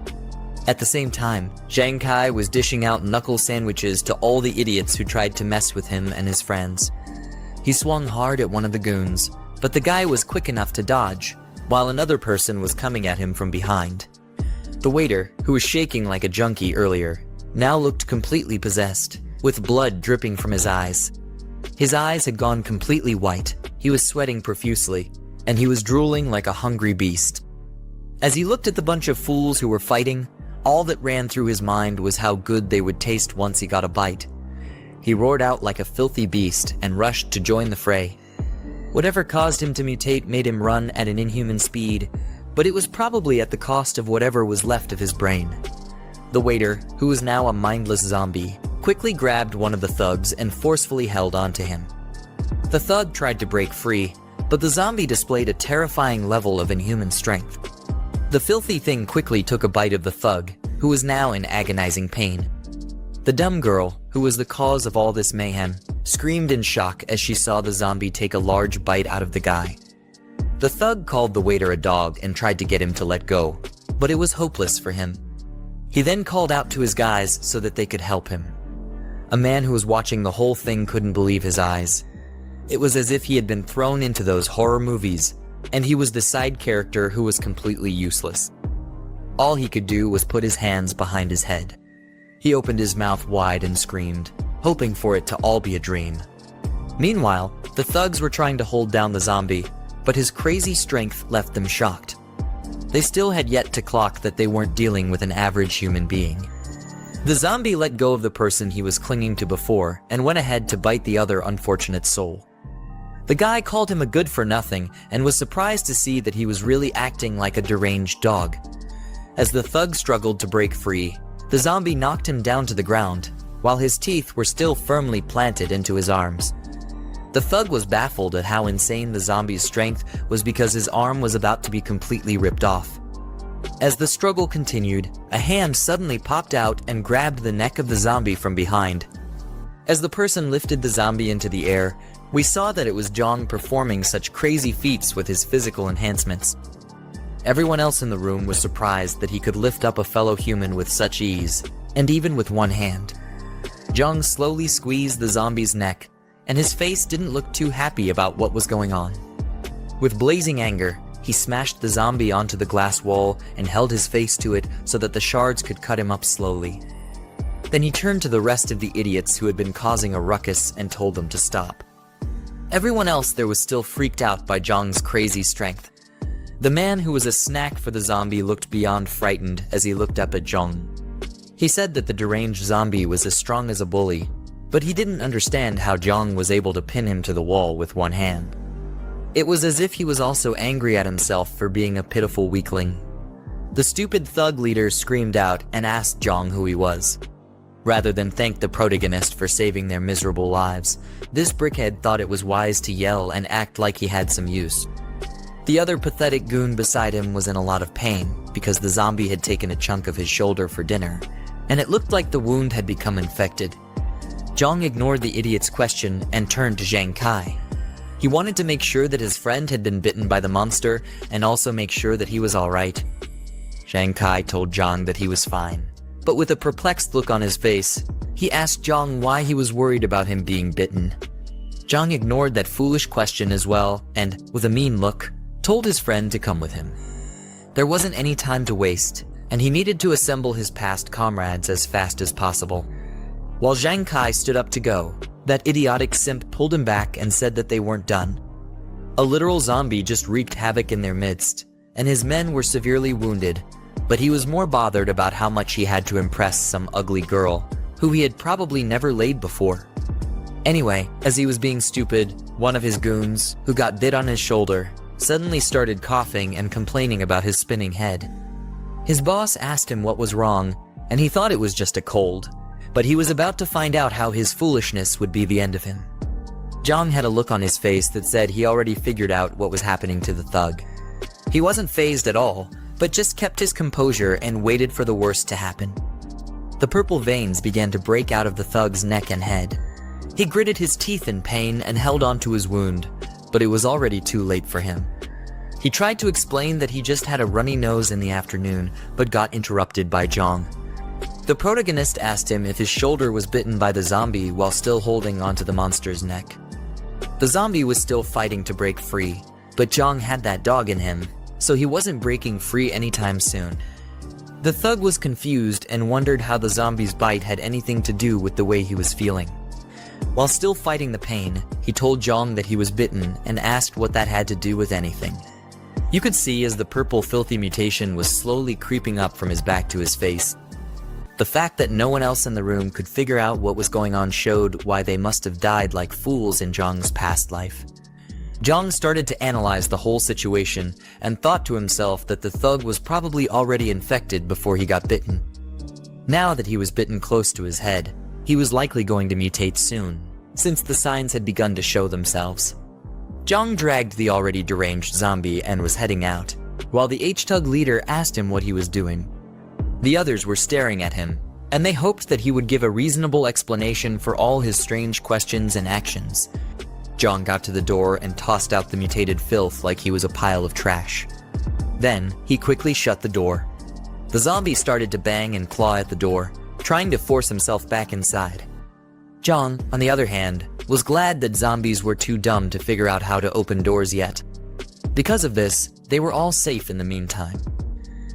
At the same time, Zhang Kai was dishing out knuckle sandwiches to all the idiots who tried to mess with him and his friends. He swung hard at one of the goons, but the guy was quick enough to dodge, while another person was coming at him from behind. The waiter, who was shaking like a junkie earlier, now looked completely possessed, with blood dripping from his eyes. His eyes had gone completely white, he was sweating profusely, and he was drooling like a hungry beast. As he looked at the bunch of fools who were fighting, all that ran through his mind was how good they would taste once he got a bite. He roared out like a filthy beast and rushed to join the fray. Whatever caused him to mutate made him run at an inhuman speed, but it was probably at the cost of whatever was left of his brain. The waiter, who was now a mindless zombie, quickly grabbed one of the thugs and forcefully held onto him. The thug tried to break free, but the zombie displayed a terrifying level of inhuman strength. The filthy thing quickly took a bite of the thug, who was now in agonizing pain. The dumb girl, who was the cause of all this mayhem, screamed in shock as she saw the zombie take a large bite out of the guy. The thug called the waiter a dog and tried to get him to let go, but it was hopeless for him. He then called out to his guys so that they could help him. A man who was watching the whole thing couldn't believe his eyes. It was as if he had been thrown into those horror movies, and he was the side character who was completely useless. All he could do was put his hands behind his head. He opened his mouth wide and screamed, hoping for it to all be a dream. Meanwhile, the thugs were trying to hold down the zombie, but his crazy strength left them shocked. They still had yet to clock that they weren't dealing with an average human being. The zombie let go of the person he was clinging to before and went ahead to bite the other unfortunate soul. The guy called him a good-for-nothing and was surprised to see that he was really acting like a deranged dog. As the thug struggled to break free, the zombie knocked him down to the ground, while his teeth were still firmly planted into his arms. The thug was baffled at how insane the zombie's strength was because his arm was about to be completely ripped off. As the struggle continued, a hand suddenly popped out and grabbed the neck of the zombie from behind. As the person lifted the zombie into the air, we saw that it was Jong performing such crazy feats with his physical enhancements. Everyone else in the room was surprised that he could lift up a fellow human with such ease, and even with one hand. Jong slowly squeezed the zombie's neck, and his face didn't look too happy about what was going on. With blazing anger, he smashed the zombie onto the glass wall and held his face to it so that the shards could cut him up slowly. Then he turned to the rest of the idiots who had been causing a ruckus and told them to stop. Everyone else there was still freaked out by Jong's crazy strength. The man who was a snack for the zombie looked beyond frightened as he looked up at Jong. He said that the deranged zombie was as strong as a bully, but he didn't understand how Jong was able to pin him to the wall with one hand. It was as if he was also angry at himself for being a pitiful weakling. The stupid thug leader screamed out and asked Jong who he was. Rather than thank the protagonist for saving their miserable lives, this brickhead thought it was wise to yell and act like he had some use. The other pathetic goon beside him was in a lot of pain because the zombie had taken a chunk of his shoulder for dinner, and it looked like the wound had become infected. Jong ignored the idiot's question and turned to Zhang Kai. He wanted to make sure that his friend had been bitten by the monster and also make sure that he was alright. Zhang Kai told Jong that he was fine, but with a perplexed look on his face, he asked Jong why he was worried about him being bitten. Jong ignored that foolish question as well and, with a mean look, told his friend to come with him. There wasn't any time to waste, and he needed to assemble his past comrades as fast as possible. While Zhang Kai stood up to go, that idiotic simp pulled him back and said that they weren't done. A literal zombie just wreaked havoc in their midst, and his men were severely wounded, but he was more bothered about how much he had to impress some ugly girl, who he had probably never laid before. Anyway, as he was being stupid, one of his goons, who got bit on his shoulder, suddenly started coughing and complaining about his spinning head. His boss asked him what was wrong, and he thought it was just a cold, but he was about to find out how his foolishness would be the end of him. Jong had a look on his face that said he already figured out what was happening to the thug. He wasn't fazed at all, but just kept his composure and waited for the worst to happen. The purple veins began to break out of the thug's neck and head. He gritted his teeth in pain and held onto his wound, but it was already too late for him. He tried to explain that he just had a runny nose in the afternoon, but got interrupted by Jong. The protagonist asked him if his shoulder was bitten by the zombie while still holding onto the monster's neck. The zombie was still fighting to break free, but Jong had that dog in him, so he wasn't breaking free anytime soon. The thug was confused and wondered how the zombie's bite had anything to do with the way he was feeling. While still fighting the pain, he told Jong that he was bitten and asked what that had to do with anything. You could see as the purple filthy mutation was slowly creeping up from his back to his face. The fact that no one else in the room could figure out what was going on showed why they must have died like fools in Jong's past life. Jong started to analyze the whole situation and thought to himself that the thug was probably already infected before he got bitten. Now that he was bitten close to his head, he was likely going to mutate soon, since the signs had begun to show themselves. Jong dragged the already deranged zombie and was heading out, while the H-Tug leader asked him what he was doing. The others were staring at him, and they hoped that he would give a reasonable explanation for all his strange questions and actions. Jong got to the door and tossed out the mutated filth like he was a pile of trash. Then, he quickly shut the door. The zombie started to bang and claw at the door, trying to force himself back inside. Jong, on the other hand, was glad that zombies were too dumb to figure out how to open doors yet. Because of this, they were all safe in the meantime.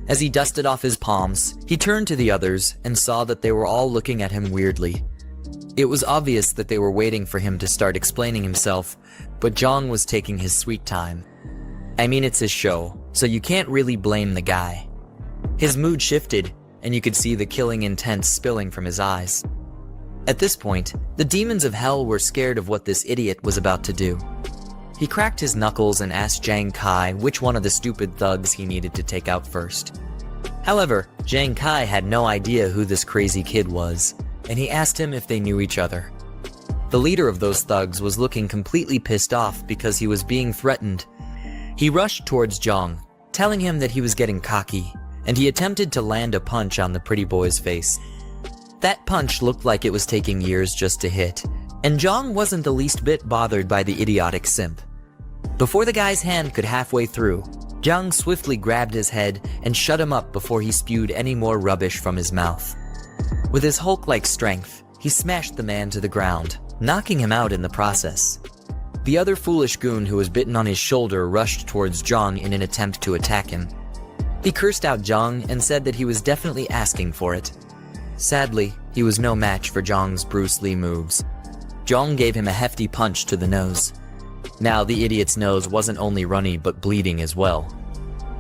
As he dusted off his palms, he turned to the others and saw that they were all looking at him weirdly. It was obvious that they were waiting for him to start explaining himself, but Jong was taking his sweet time. I mean, it's his show, so you can't really blame the guy. His mood shifted, and you could see the killing intent spilling from his eyes. At this point, the demons of hell were scared of what this idiot was about to do. He cracked his knuckles and asked Jang Kai which one of the stupid thugs he needed to take out first. However, Jang Kai had no idea who this crazy kid was, and he asked him if they knew each other. The leader of those thugs was looking completely pissed off because he was being threatened. He rushed towards Jong, telling him that he was getting cocky, and he attempted to land a punch on the pretty boy's face. That punch looked like it was taking years just to hit, and Jong wasn't the least bit bothered by the idiotic simp. Before the guy's hand could halfway through, Jong swiftly grabbed his head and shut him up before he spewed any more rubbish from his mouth. With his Hulk-like strength, he smashed the man to the ground, knocking him out in the process. The other foolish goon who was bitten on his shoulder rushed towards Jong in an attempt to attack him. He cursed out Jong and said that he was definitely asking for it. Sadly, he was no match for Jong's Bruce Lee moves. Jong gave him a hefty punch to the nose. Now the idiot's nose wasn't only runny but bleeding as well.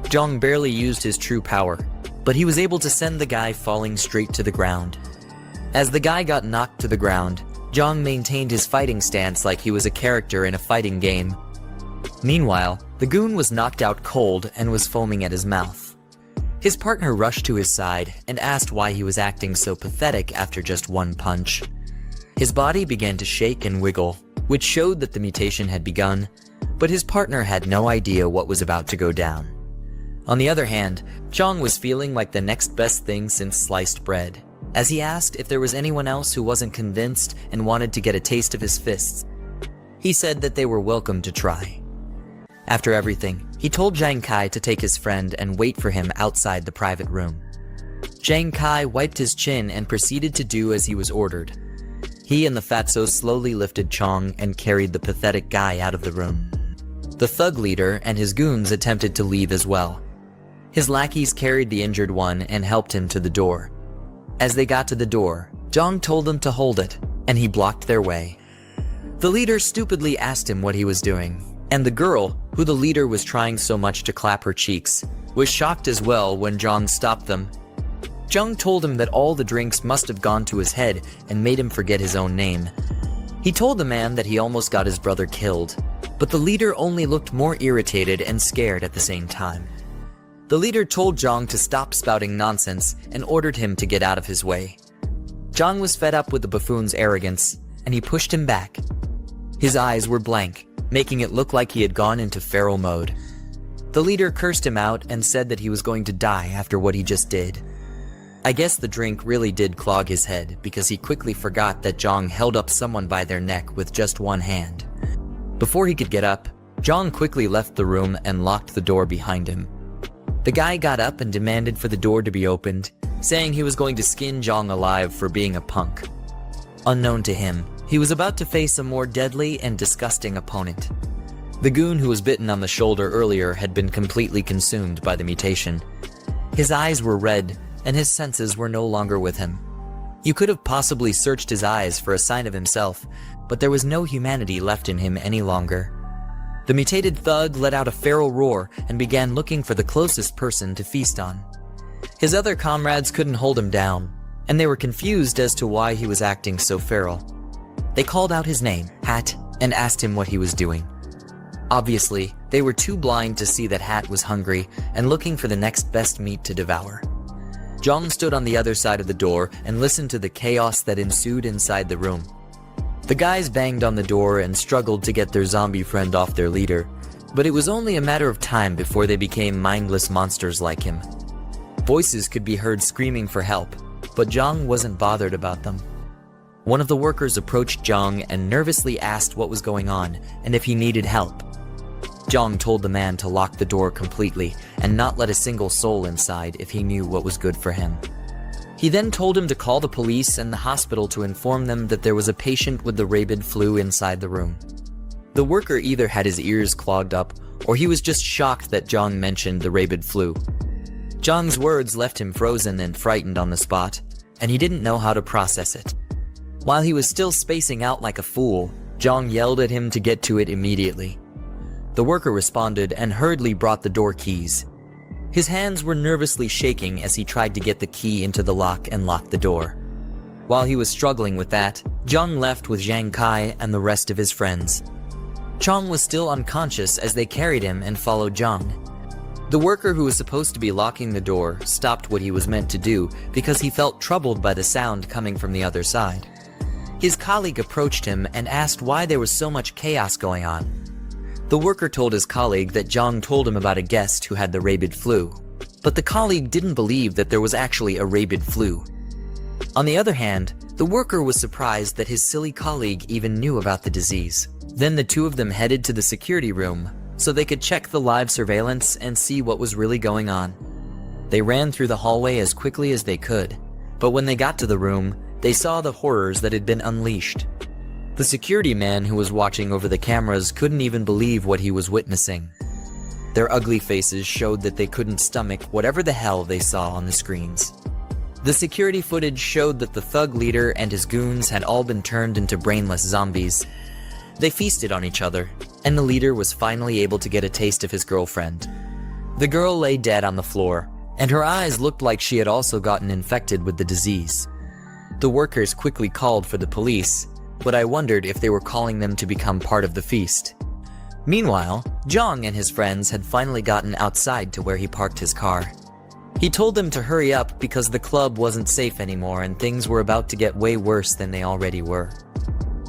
Jong barely used his true power, but he was able to send the guy falling straight to the ground. As the guy got knocked to the ground, Jong maintained his fighting stance like he was a character in a fighting game. Meanwhile, the goon was knocked out cold and was foaming at his mouth. His partner rushed to his side and asked why he was acting so pathetic after just one punch. His body began to shake and wiggle, which showed that the mutation had begun, but his partner had no idea what was about to go down. On the other hand, Jong was feeling like the next best thing since sliced bread, as he asked if there was anyone else who wasn't convinced and wanted to get a taste of his fists. He said that they were welcome to try. After everything, he told Jang Kai to take his friend and wait for him outside the private room. Jang Kai wiped his chin and proceeded to do as he was ordered. He and the fatso slowly lifted Chong and carried the pathetic guy out of the room. The thug leader and his goons attempted to leave as well. His lackeys carried the injured one and helped him to the door. As they got to the door, Jong told them to hold it, and he blocked their way. The leader stupidly asked him what he was doing, and the girl, who the leader was trying so much to clap her cheeks, was shocked as well when Jong stopped them. Jong told him that all the drinks must have gone to his head and made him forget his own name. He told the man that he almost got his brother killed, but the leader only looked more irritated and scared at the same time. The leader told Jong to stop spouting nonsense and ordered him to get out of his way. Jong was fed up with the buffoon's arrogance, and he pushed him back. His eyes were blank, making it look like he had gone into feral mode. The leader cursed him out and said that he was going to die after what he just did. I guess the drink really did clog his head because he quickly forgot that Jong held up someone by their neck with just one hand. Before he could get up, Jong quickly left the room and locked the door behind him. The guy got up and demanded for the door to be opened, saying he was going to skin Jong alive for being a punk. Unknown to him, he was about to face a more deadly and disgusting opponent. The goon who was bitten on the shoulder earlier had been completely consumed by the mutation. His eyes were red, and his senses were no longer with him. You could have possibly searched his eyes for a sign of himself, but there was no humanity left in him any longer. The mutated thug let out a feral roar and began looking for the closest person to feast on. His other comrades couldn't hold him down, and they were confused as to why he was acting so feral. They called out his name, Hat, and asked him what he was doing. Obviously, they were too blind to see that Hat was hungry and looking for the next best meat to devour. Jong stood on the other side of the door and listened to the chaos that ensued inside the room. The guys banged on the door and struggled to get their zombie friend off their leader, but it was only a matter of time before they became mindless monsters like him. Voices could be heard screaming for help, but Jong wasn't bothered about them. One of the workers approached Jong and nervously asked what was going on and if he needed help. Jong told the man to lock the door completely and not let a single soul inside if he knew what was good for him. He then told him to call the police and the hospital to inform them that there was a patient with the rabid flu inside the room. The worker either had his ears clogged up or he was just shocked that Jong mentioned the rabid flu. Jong's words left him frozen and frightened on the spot, and he didn't know how to process it. While he was still spacing out like a fool, Jong yelled at him to get to it immediately. The worker responded and hurriedly brought the door keys. His hands were nervously shaking as he tried to get the key into the lock and lock the door. While he was struggling with that, Jong left with Zhang Kai and the rest of his friends. Chong was still unconscious as they carried him and followed Jong. The worker who was supposed to be locking the door stopped what he was meant to do because he felt troubled by the sound coming from the other side. His colleague approached him and asked why there was so much chaos going on. The worker told his colleague that Jong told him about a guest who had the rabid flu, but the colleague didn't believe that there was actually a rabid flu. On the other hand, the worker was surprised that his silly colleague even knew about the disease. Then the two of them headed to the security room so they could check the live surveillance and see what was really going on. They ran through the hallway as quickly as they could, but when they got to the room, they saw the horrors that had been unleashed. The security man who was watching over the cameras couldn't even believe what he was witnessing. Their ugly faces showed that they couldn't stomach whatever the hell they saw on the screens. The security footage showed that the thug leader and his goons had all been turned into brainless zombies. They feasted on each other, and the leader was finally able to get a taste of his girlfriend. The girl lay dead on the floor, and her eyes looked like she had also gotten infected with the disease. The workers quickly called for the police, but I wondered if they were calling them to become part of the feast. Meanwhile, Jong and his friends had finally gotten outside to where he parked his car. He told them to hurry up because the club wasn't safe anymore and things were about to get way worse than they already were.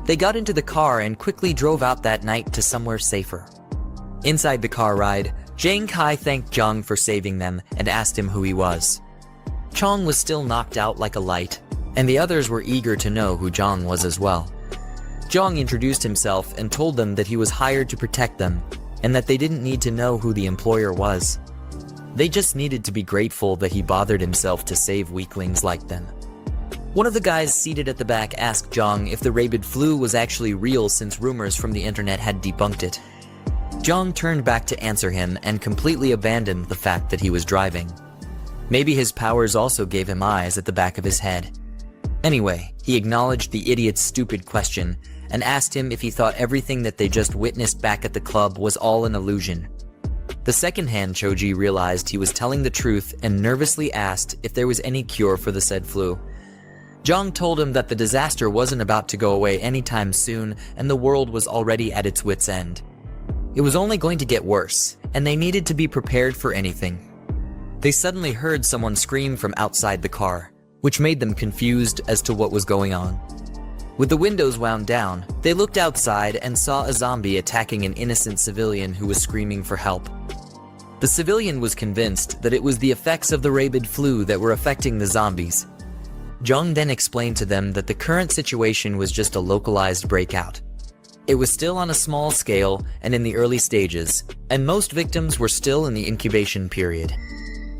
They got into the car and quickly drove out that night to somewhere safer. Inside the car ride, Zhang Kai thanked Jong for saving them and asked him who he was. Chong was still knocked out like a light, and the others were eager to know who Jong was as well. Jong introduced himself and told them that he was hired to protect them, and that they didn't need to know who the employer was. They just needed to be grateful that he bothered himself to save weaklings like them. One of the guys seated at the back asked Jong if the rabid flu was actually real since rumors from the internet had debunked it. Jong turned back to answer him and completely abandoned the fact that he was driving. Maybe his powers also gave him eyes at the back of his head. Anyway, he acknowledged the idiot's stupid question and asked him if he thought everything that they just witnessed back at the club was all an illusion. The second-hand Choji realized he was telling the truth and nervously asked if there was any cure for the said flu. Jong told him that the disaster wasn't about to go away anytime soon and the world was already at its wit's end. It was only going to get worse, and they needed to be prepared for anything. They suddenly heard someone scream from outside the car, which made them confused as to what was going on. With the windows wound down, they looked outside and saw a zombie attacking an innocent civilian who was screaming for help. The civilian was convinced that it was the effects of the rabid flu that were affecting the zombies. Jong then explained to them that the current situation was just a localized breakout. It was still on a small scale and in the early stages, and most victims were still in the incubation period.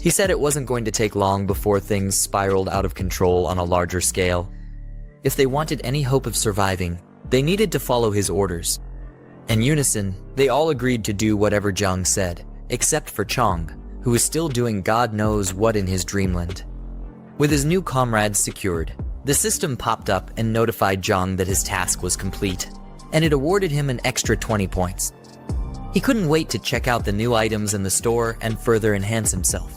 He said it wasn't going to take long before things spiraled out of control on a larger scale. If they wanted any hope of surviving, they needed to follow his orders. In unison, they all agreed to do whatever Jong said, except for Chong, who was still doing God knows what in his dreamland. With his new comrades secured, the system popped up and notified Jong that his task was complete, and it awarded him an extra 20 points. He couldn't wait to check out the new items in the store and further enhance himself.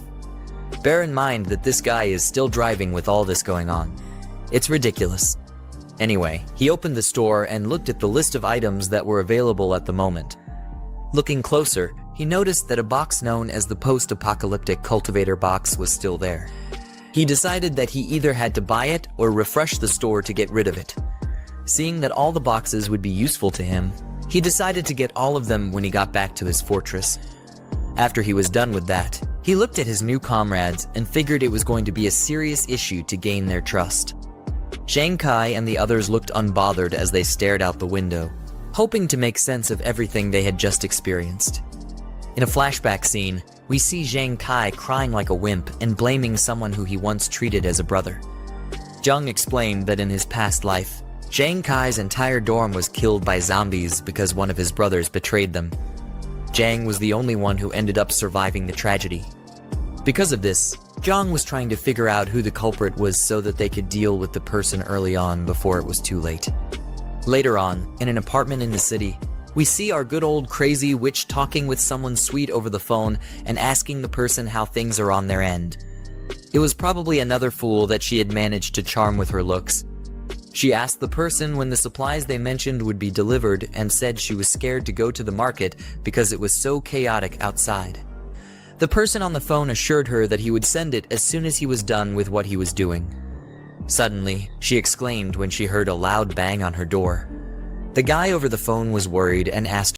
Bear in mind that this guy is still driving with all this going on. It's ridiculous. Anyway, he opened the store and looked at the list of items that were available at the moment. Looking closer, he noticed that a box known as the post-apocalyptic cultivator box was still there. He decided that he either had to buy it or refresh the store to get rid of it. Seeing that all the boxes would be useful to him, he decided to get all of them when he got back to his fortress. After he was done with that, he looked at his new comrades and figured it was going to be a serious issue to gain their trust. Zhang Kai and the others looked unbothered as they stared out the window, hoping to make sense of everything they had just experienced. In a flashback scene, we see Zhang Kai crying like a wimp and blaming someone who he once treated as a brother. Jung explained that in his past life, Zhang Kai's entire dorm was killed by zombies because one of his brothers betrayed them. Zhang was the only one who ended up surviving the tragedy. Because of this, Zhang was trying to figure out who the culprit was so that they could deal with the person early on before it was too late. Later on, in an apartment in the city, we see our good old crazy witch talking with someone sweet over the phone and asking the person how things are on their end. It was probably another fool that she had managed to charm with her looks. She asked the person when the supplies they mentioned would be delivered and said she was scared to go to the market because it was so chaotic outside. The person on the phone assured her that he would send it as soon as he was done with what he was doing. Suddenly, she exclaimed when she heard a loud bang on her door. The guy over the phone was worried and asked